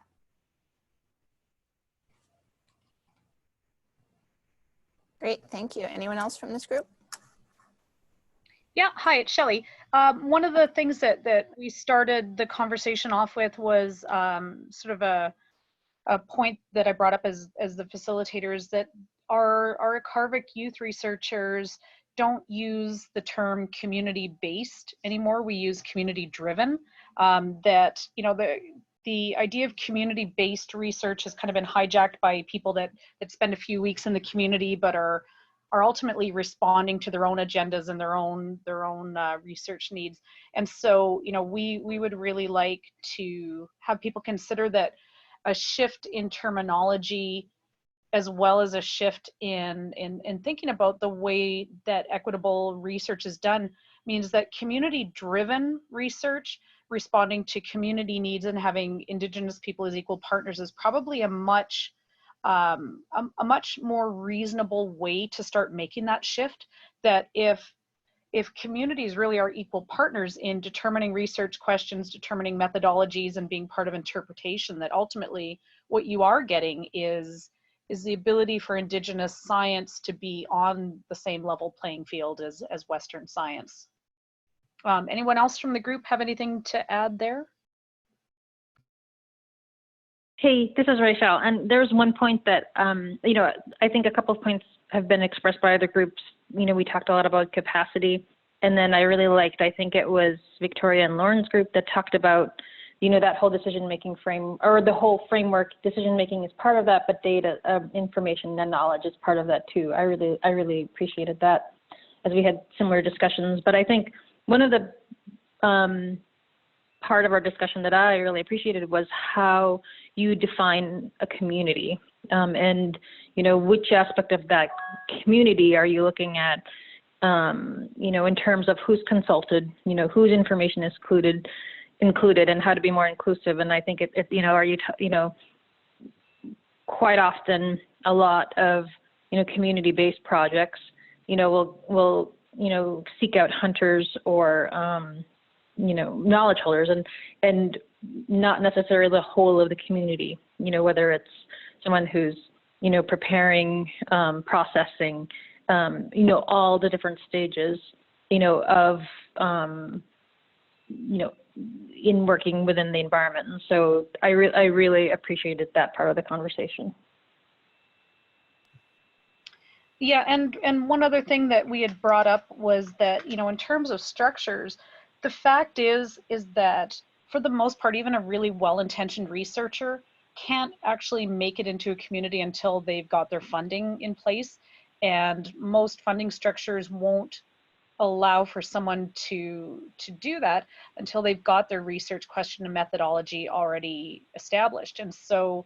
Great, thank you. Anyone else from this group? Yeah, hi, it's Shelley. One of the things that we started the conversation off with was sort of a point that I brought up as the facilitators, that our Carvick youth researchers don't use the term community-based anymore. We use community-driven. That, you know, the idea of community-based research has kind of been hijacked by people that spend a few weeks in the community but are ultimately responding to their own agendas and their own research needs. And so, you know, we would really like to have people consider that a shift in terminology, as well as a shift in thinking about the way that equitable research is done, means that community-driven research, responding to community needs and having Indigenous people as equal partners, is probably a much more reasonable way to start making that shift. That if communities really are equal partners in determining research questions, determining methodologies, and being part of interpretation, that ultimately what you are getting is the ability for Indigenous science to be on the same level playing field as Western science. Anyone else from the group have anything to add there? Hey, this is Rachel, and there's one point that, you know, I think a couple of points have been expressed by other groups. You know, we talked a lot about capacity, and then I really liked, I think it was Victoria and Lauren's group that talked about, you know, that whole decision-making frame, or the whole framework. Decision-making is part of that, but data, information and knowledge is part of that too. I really appreciated that, as we had similar discussions. But I think one of the part of our discussion that I really appreciated was how you define a community, and, you know, which aspect of that community are you looking at, you know, in terms of who's consulted, you know, whose information is included, and how to be more inclusive. And I think it you know, you know, quite often a lot of, you know, community-based projects, you know, will you know, seek out hunters or you know, knowledge holders, and not necessarily the whole of the community, you know, whether it's someone who's, you know, preparing, processing, you know, all the different stages, you know, of, you know, in working within the environment. And so I really appreciated that part of the conversation. Yeah, and one other thing that we had brought up was that, you know, in terms of structures, the fact is that for the most part, even a really well-intentioned researcher can't actually make it into a community until they've got their funding in place. And most funding structures won't allow for someone to do that until they've got their research question and methodology already established. And so,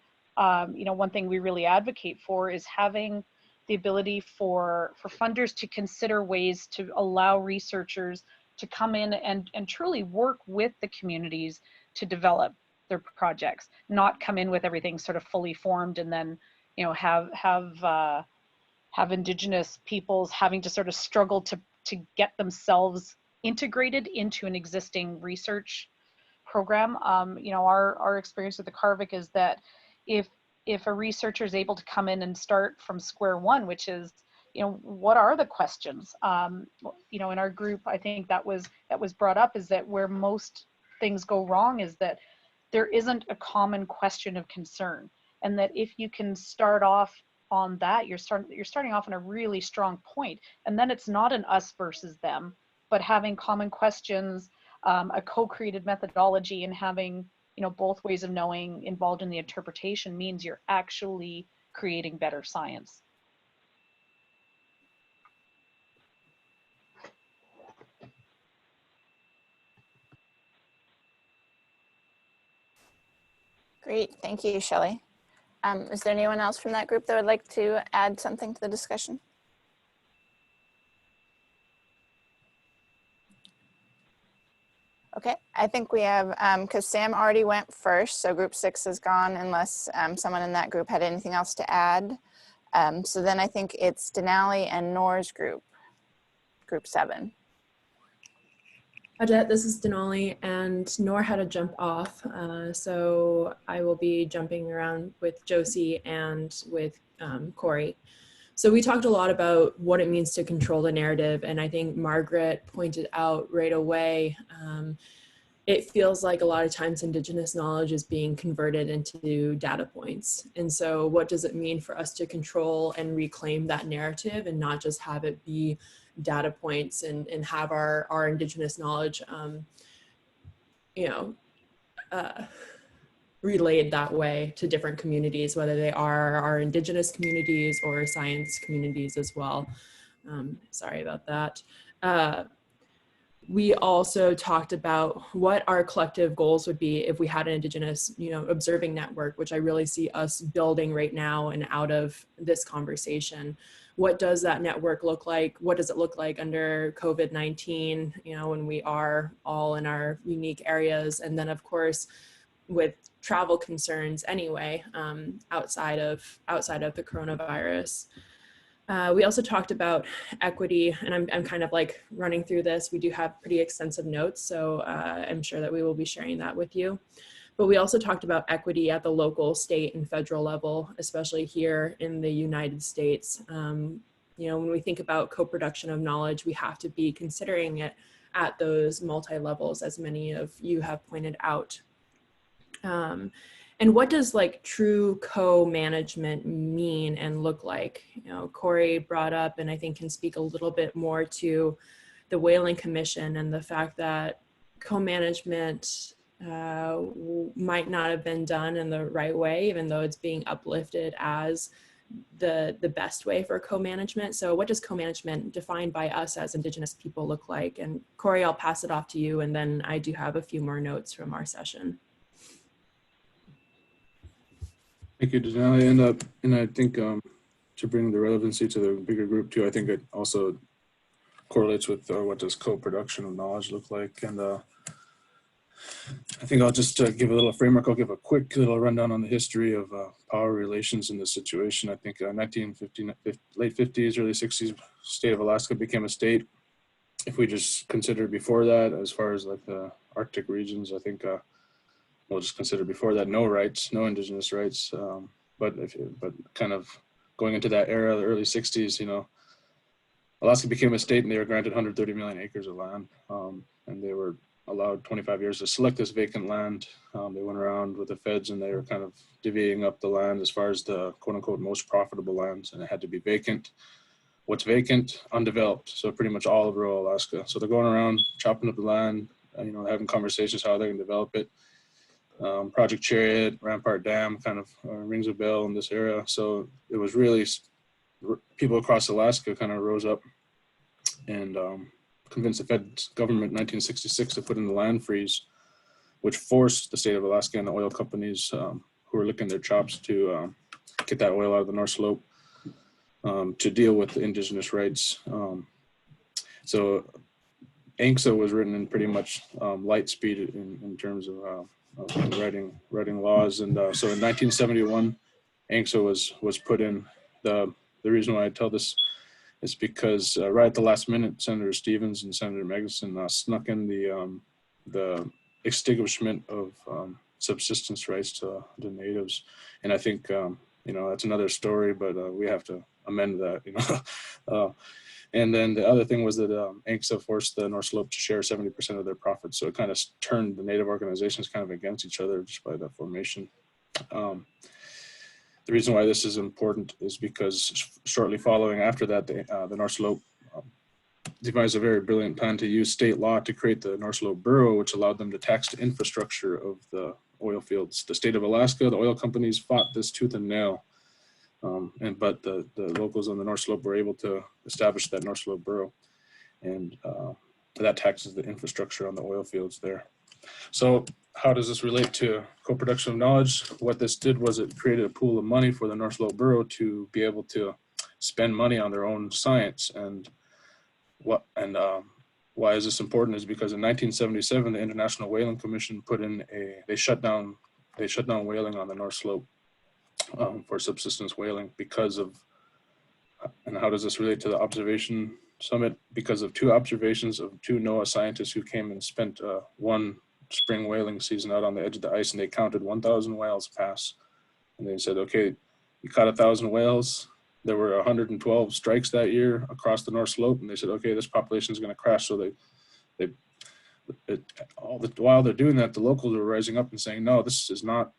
you know, one thing we really advocate for is having the ability for funders to consider ways to allow researchers to come in and truly work with the communities to develop their projects, not come in with everything sort of fully formed and then, you know, have Indigenous peoples having to sort of struggle to get themselves integrated into an existing research program. You know, our experience with the Carvick is that if a researcher is able to come in and start from square one, which is, you know, what are the questions? You know, in our group, I think that was brought up, is that where most things go wrong is that there isn't a common question of concern, and that if you can start off on that, you're starting off on a really strong point, and then it's not an us versus them, but having common questions, a co-created methodology, and having, you know, both ways of knowing involved in the interpretation means you're actually creating better science. Great, thank you, Shelley. Is there anyone else from that group that would like to add something to the discussion? Okay, I think we have, because Sam already went first, so group 6 is gone unless someone in that group had anything else to add. So then I think it's Denali and Noor's group 7. Hi, Jet, this is Denali, and Noor had to jump off, so I will be jumping around with Josie and with Corey. So we talked a lot about what it means to control the narrative, and I think Margaret pointed out right away, it feels like a lot of times Indigenous knowledge is being converted into data points. And so what does it mean for us to control and reclaim that narrative and not just have it be data points and have our Indigenous knowledge, relayed that way to different communities, whether they are our Indigenous communities or science communities as well. Sorry about that. We also talked about what our collective goals would be if we had an Indigenous, observing network, which I really see us building right now and out of this conversation. What does that network look like? What does it look like under COVID-19, when we are all in our unique areas? And then of course, with travel concerns anyway, outside of the coronavirus. We also talked about equity, and I'm kind of like running through this. We do have pretty extensive notes, so I'm sure that we will be sharing that with you. But we also talked about equity at the local, state, and federal level, especially here in the United States. When we think about co-production of knowledge, we have to be considering it at those multi-levels, as many of you have pointed out. And what does true co-management mean and look like? Corey brought up, and I think can speak a little bit more to the Whaling Commission and the fact that co-management might not have been done in the right way, even though it's being uplifted as the best way for co-management. So what does co-management defined by us as Indigenous people look like? And Corey, I'll pass it off to you, and then I do have a few more notes from our session. Thank you, Denali. And I think to bring the relevancy to the bigger group too, I think it also correlates with what does co-production of knowledge look like. And I think I'll just give a little framework. I'll give a quick little rundown on the history of power relations in this situation. I think late 50s, early 60s, state of Alaska became a state. If we just consider before that, as far as the Arctic regions, I think we'll just consider before that no rights, no Indigenous rights. But kind of going into that era, the early 60s, Alaska became a state and they were granted 130 million acres of land. And they were allowed 25 years to select this vacant land. They went around with the feds and they were kind of divvying up the land as far as the quote unquote most profitable lands, and it had to be vacant. What's vacant? Undeveloped. So pretty much all of rural Alaska. So they're going around chopping up the land, having conversations how they're going to develop it. Project Chariot, Rampart Dam kind of rings a bell in this era. So it was really people across Alaska kind of rose up and convinced the Fed government in 1966 to put in the land freeze, which forced the state of Alaska and the oil companies who were licking their chops to get that oil out of the North Slope to deal with the Indigenous rights. So ANCSA was written in pretty much light speed in terms of writing laws, and so in 1971, ANCSA was put in. The reason why I tell this is because right at the last minute, Senator Stevens and Senator Meggleston snuck in the extinguishment of subsistence rights to the natives, and I think that's another story, but we have to amend that, And then the other thing was that ANCSA forced the North Slope to share 70% of their profits. So it kind of turned the Native organizations kind of against each other just by that formation. The reason why this is important is because shortly following after that, the North Slope devised a very brilliant plan to use state law to create the North Slope Bureau, which allowed them to tax the infrastructure of the oil fields. The state of Alaska, the oil companies fought this tooth and nail. But the locals on the North Slope were able to establish that North Slope Bureau, and that taxes the infrastructure on the oil fields there. So how does this relate to co-production of knowledge? What this did was it created a pool of money for the North Slope Bureau to be able to spend money on their own science. And why is this important is because in 1977, the International Whaling Commission they shut down whaling on the North Slope for subsistence whaling because of And how does this relate to the observation summit? Because of 2 observations of 2 NOAA scientists who came and spent one spring whaling season out on the edge of the ice, and they counted 1,000 whales pass. And they said, okay, you caught 1,000 whales. There were 112 strikes that year across the North Slope, and they said, okay, this population is going to crash. So while they're doing that, the locals are rising up and saying, no, this is not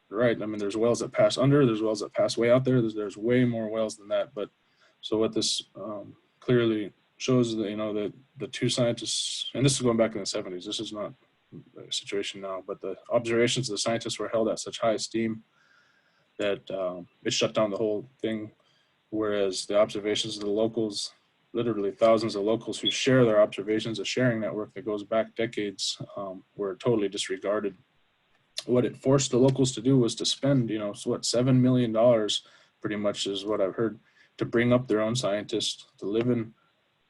right. I mean, there's whales that pass under, there's whales that pass way out there. There's way more whales than that. But so what this clearly shows that, you know, that the 2 scientists, and this is going back in the 70s, this is not the situation now, but the observations of the scientists were held at such high esteem that it shut down the whole thing. Whereas the observations of the locals, literally thousands of locals who share their observations, a sharing network that goes back decades, were totally disregarded. What it forced the locals to do was to spend, you know, what, $7 million pretty much is what I've heard, to bring up their own scientists, to live in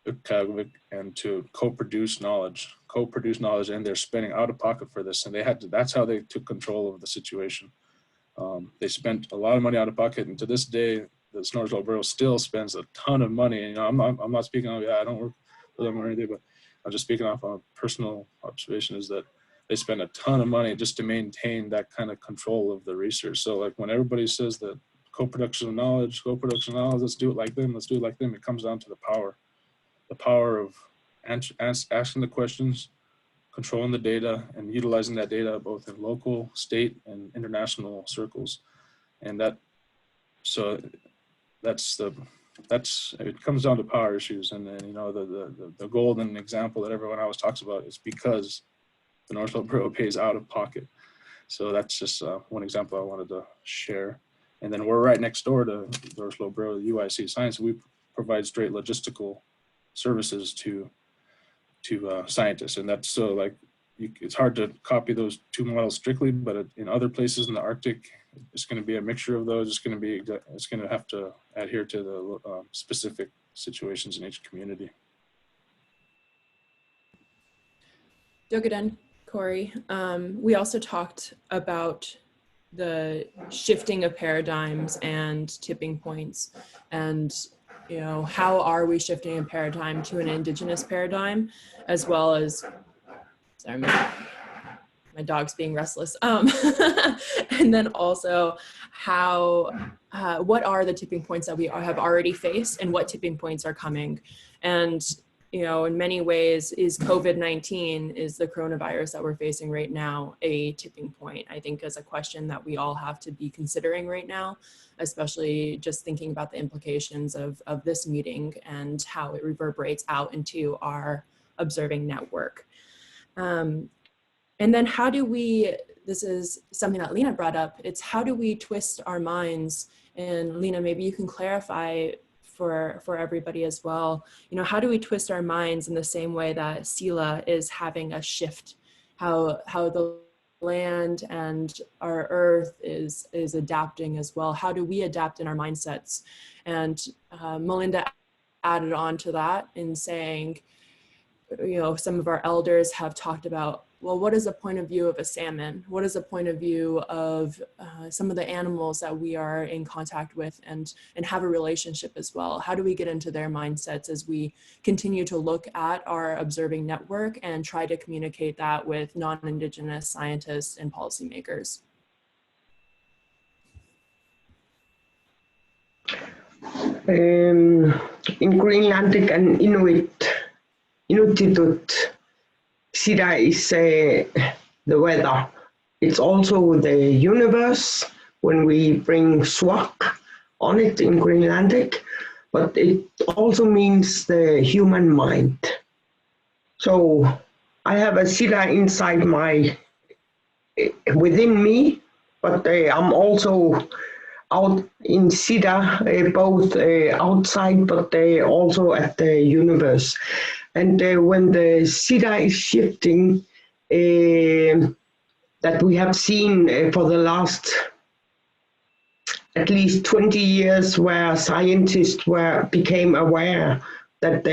Ukagvik and to co-produce knowledge, and they're spending out of pocket for this. And they had to, that's how they took control of the situation. They spent a lot of money out of pocket, and to this day, the Snoresville Borough still spends a ton of money. You know, I'm not speaking of, I don't work for them or anything, but I'm just speaking off on a personal observation, is that they spend a ton of money just to maintain that kind of control of the research. So like when everybody says that co-production of knowledge, let's do it like them, it comes down to the power of asking the questions, controlling the data, and utilizing that data both in local, state, and international circles. And it comes down to power issues. And then, you know, the golden example that everyone always talks about is because the Northwell Borough pays out of pocket. So that's just one example I wanted to share. And then we're right next door to Northwell Borough, UIC Science. We provide straight logistical services to scientists, and that's so like it's hard to copy those 2 models strictly, but in other places in the Arctic, it's going to be a mixture of those. It's going to have to adhere to the specific situations in each community. Dogaden, Corey, we also talked about the shifting of paradigms and tipping points, and you know, how are we shifting a paradigm to an Indigenous paradigm, as well as, sorry, my dog's being restless. And then also what are the tipping points that we have already faced, and what tipping points are coming? And, you know, in many ways, is COVID-19, is the coronavirus that we're facing right now a tipping point? I think is a question that we all have to be considering right now, especially just thinking about the implications of this meeting and how it reverberates out into our observing network. And then how do we, this is something that Lena brought up, it's how do we twist our minds? And Lena, maybe you can clarify for everybody as well. You know, how do we twist our minds in the same way that Sila is having a shift, how the land and our earth is adapting as well? How do we adapt in our mindsets? And Melinda added on to that in saying, you know, some of our elders have talked about, well, what is the point of view of a salmon? What is the point of view of some of the animals that we are in contact with and have a relationship as well? How do we get into their mindsets as we continue to look at our observing network and try to communicate that with non-Indigenous scientists and policymakers? In Greenlandic and Inuktitut, Sida is the weather. It's also the universe when we bring swak on it in Greenlandic, but it also means the human mind. So I have a Sida inside within me, but I'm also out in Sida, both outside, but also at the universe. And when the Sida is shifting, that we have seen for the last at least 20 years, where scientists became aware that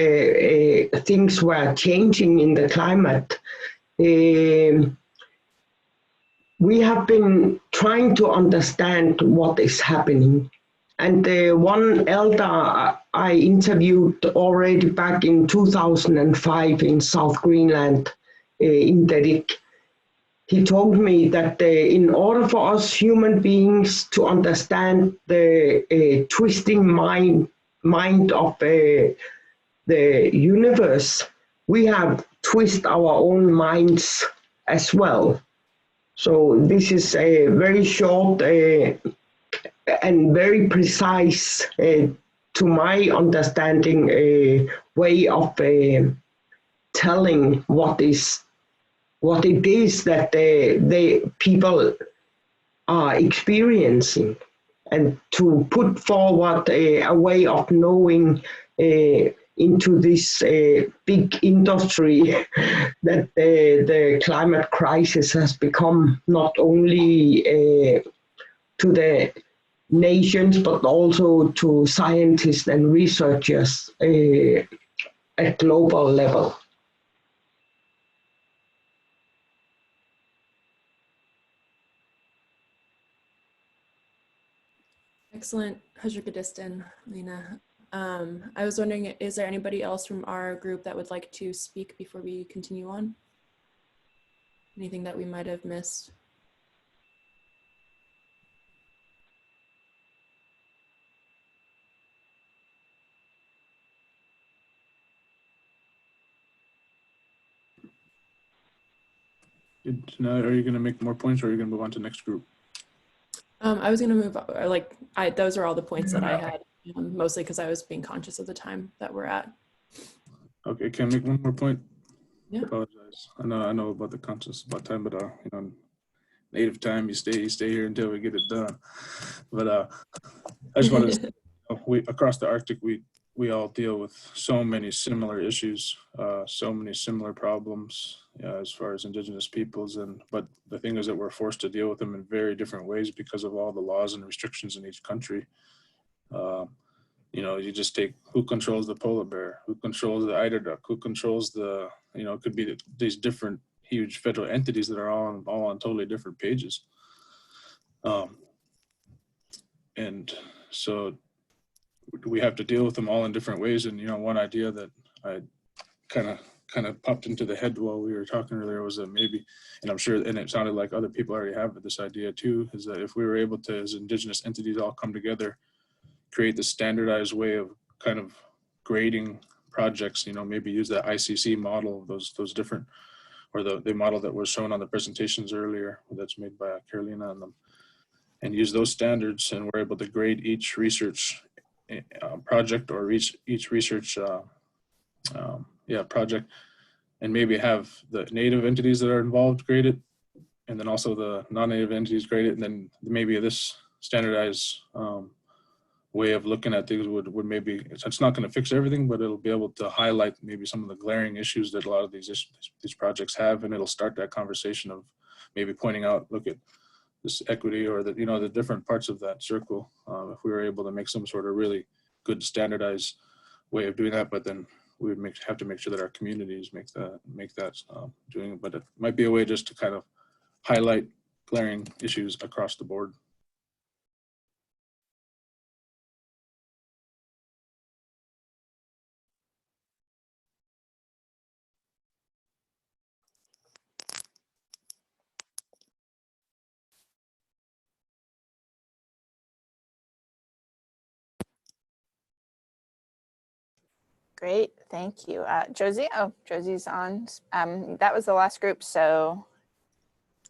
things were changing in the climate, we have been trying to understand what is happening. And one elder I interviewed already back in 2005 in South Greenland, in Derek, he told me that in order for us human beings to understand the twisting mind of the universe, we have twist our own minds as well. So this is a very short and very precise, to my understanding, way of telling what it is that the people are experiencing, and to put forward a way of knowing into this big industry that the climate crisis has become, not only to the nations, but also to scientists and researchers at global level. Excellent, Hajrikadistan, Lena. I was wondering, is there anybody else from our group that would like to speak before we continue on? Anything that we might have missed? Now, are you going to make more points, or are you going to move on to the next group? I was going to move, those are all the points that I had, mostly because I was being conscious of the time that we're at. Okay, can I make one more point? Yeah. I apologize. I know about the conscious about time, but native time, you stay here until we get it done. But I just wanted to say, we across the Arctic, we all deal with so many similar issues, so many similar problems as far as Indigenous peoples, but the thing is that we're forced to deal with them in very different ways because of all the laws and restrictions in each country. You just take who controls the polar bear, who controls the eider duck, who controls the, it could be these different huge federal entities that are all on totally different pages. And so we have to deal with them all in different ways. And, one idea that I kind of popped into the head while we were talking earlier was that maybe, and I'm sure, and it sounded like other people already have this idea too, is that if we were able to, as Indigenous entities, all come together, create the standardized way of kind of grading projects, maybe use that ICC model, those different, or the model that was shown on the presentations earlier, that's made by Carolina and them, and use those standards, and we're able to grade each research project or each research project, and maybe have the native entities that are involved graded, and then also the non-native entities graded, and then maybe this standardized way of looking at things would maybe, it's not going to fix everything, but it'll be able to highlight maybe some of the glaring issues that a lot of these projects have, and it'll start that conversation of maybe pointing out, look at this equity, or the the different parts of that circle. If we were able to make some sort of really good standardized way of doing that, but then we would have to make sure that our communities make that doing it. But it might be a way just to kind of highlight glaring issues across the board. Great, thank you. Josie, Josie's on. That was the last group, so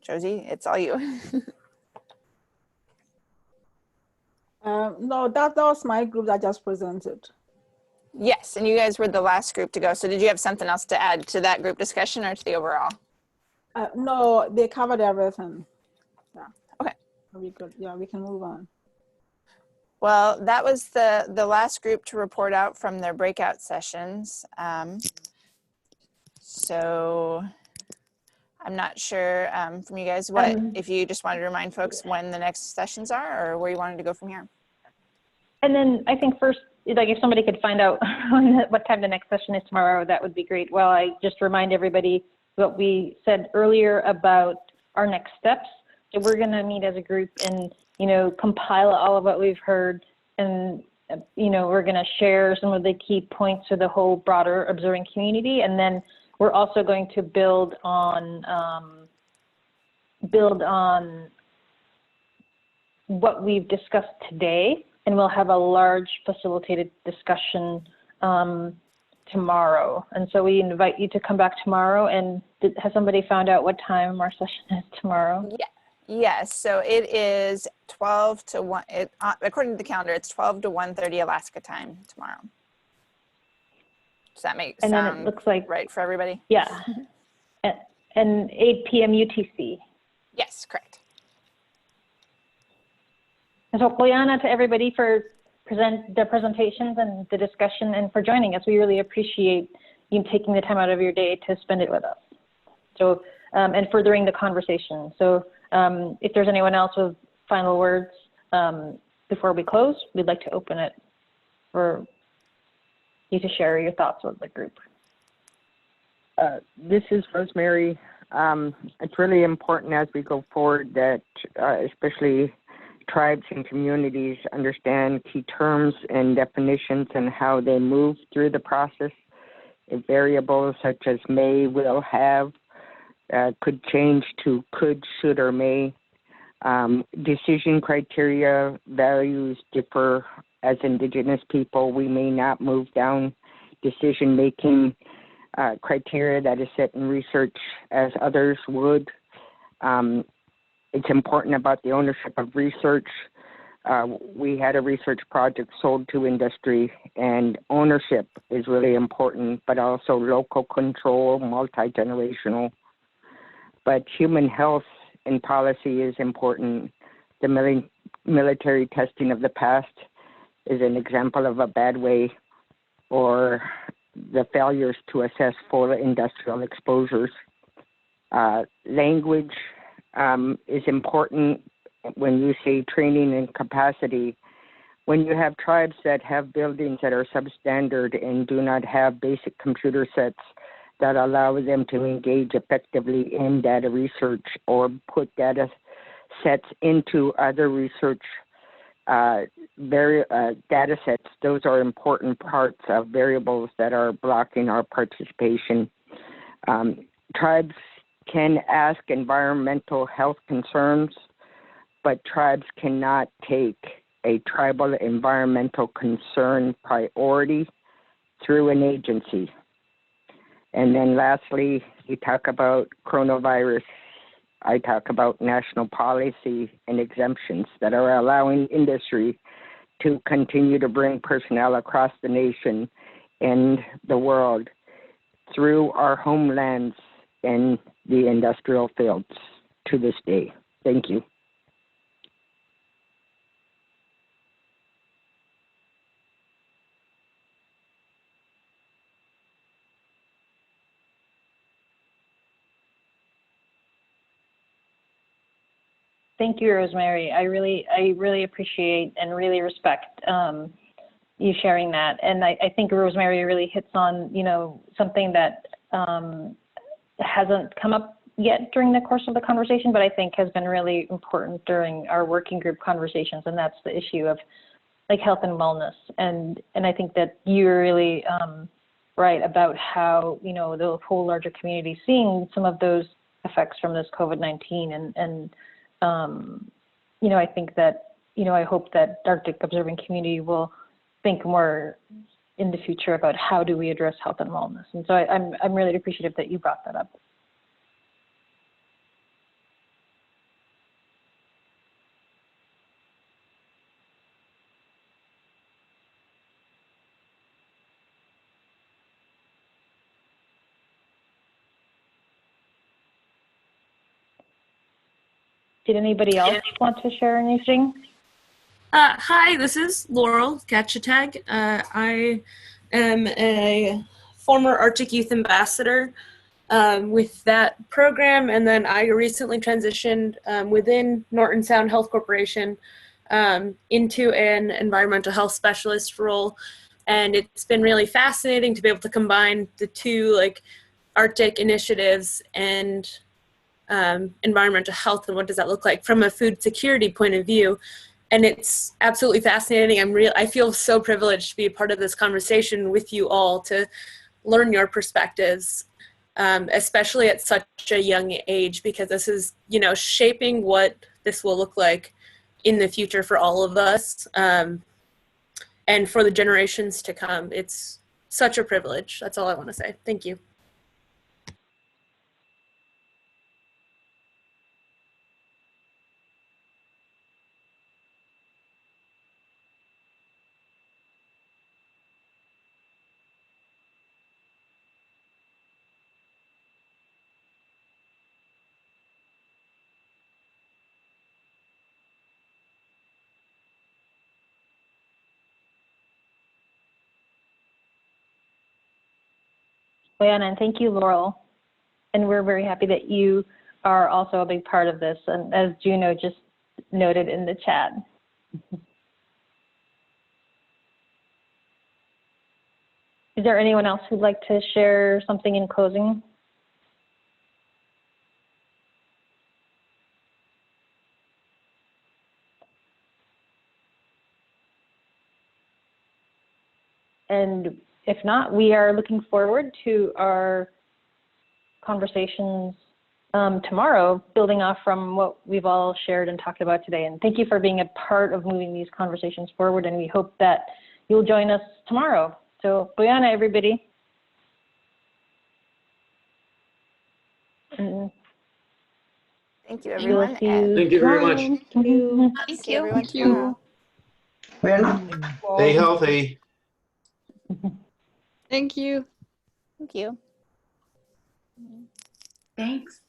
Josie, it's all you. No, that was my group that just presented. Yes, and you guys were the last group to go. So did you have something else to add to that group discussion or to the overall? No, they covered everything. Yeah. Okay. We good. Yeah, we can move on. Well, that was the last group to report out from their breakout sessions. So I'm not sure from you guys if you just wanted to remind folks when the next sessions are, or where you wanted to go from here. And then I think first, like if somebody could find out what time the next session is tomorrow, that would be great. Well, I just remind everybody what we said earlier about our next steps. So we're going to meet as a group and, compile all of what we've heard we're going to share some of the key points for the whole broader observing community, and then we're also going to build on what we've discussed today, and we'll have a large facilitated discussion tomorrow. And so we invite you to come back tomorrow. And has somebody found out what time our session is tomorrow? Yeah. Yes, so it is 12 to 1, according to the calendar, it's 12 to 1:30 Alaska time tomorrow. Does that make And sound then it looks like, right for everybody? Yeah, and 8 p.m. UTC. Yes, correct. And so Koyana to everybody for the presentations and the discussion and for joining us. We really appreciate you taking the time out of your day to spend it with us. So, and furthering the conversation. So if there's anyone else with final words before we close, we'd like to open it for you to share your thoughts with the group. This is Rosemary. It's really important as we go forward that especially tribes and communities understand key terms and definitions and how they move through the process. Variables such as may, will, have, could change to could, should, or may. Decision criteria values differ. As Indigenous people, we may not move down decision-making criteria that is set in research as others would. It's important about the ownership of research. We had a research project sold to industry, and ownership is really important, but also local control, multi-generational. But human health and policy is important. The military testing of the past is an example of a bad way, or the failures to assess full industrial exposures. Language is important when you say training and capacity. When you have tribes that have buildings that are substandard and do not have basic computer sets that allow them to engage effectively in data research or put data sets into other research data sets, those are important parts of variables that are blocking our participation. Tribes can ask environmental health concerns, but tribes cannot take a tribal environmental concern priority through an agency. And then lastly, you talk about coronavirus. I talk about national policy and exemptions that are allowing industry to continue to bring personnel across the nation and the world through our homelands and the industrial fields to this day. Thank you. Thank you, Rosemary. I really appreciate and really respect you sharing that. And I think Rosemary really hits on, something that hasn't come up yet during the course of the conversation, but I think has been really important during our working group conversations, and that's the issue of like health and wellness. And I think that you're really right about how, the whole larger community seeing some of those effects from this COVID-19 and I think that, I hope that Arctic observing community will think more in the future about how do we address health and wellness. And so I'm really appreciative that you brought that up. Did anybody else want to share anything? Hi, this is Laurel Gatchatag. I am a former Arctic Youth Ambassador with that program, and then I recently transitioned within Norton Sound Health Corporation into an environmental health specialist role, and it's been really fascinating to be able to combine the two Arctic initiatives and environmental health, and what does that look like from a food security point of view. and it's absolutely fascinating. I feel so privileged to be a part of this conversation with you all, to learn your perspectives, especially at such a young age, because this is, you know, shaping what this will look like in the future for all of us, and for the generations to come. It's such a privilege. That's all I want to say. Thank you. And thank you, Laurel. And we're very happy that you are also a big part of this, and as Juno just noted in the chat. Is there anyone else who'd like to share something in closing? And if not, we are looking forward to our conversations tomorrow, building off from what we've all shared and talked about today. And thank you for being a part of moving these conversations forward. And we hope that you'll join us tomorrow. So, Buyana, everybody. And Thank you, everyone. Thank you very much. Thank you. Thank See you. everyone Thank you. tomorrow. Stay healthy. Thank you. Thank you. Thanks.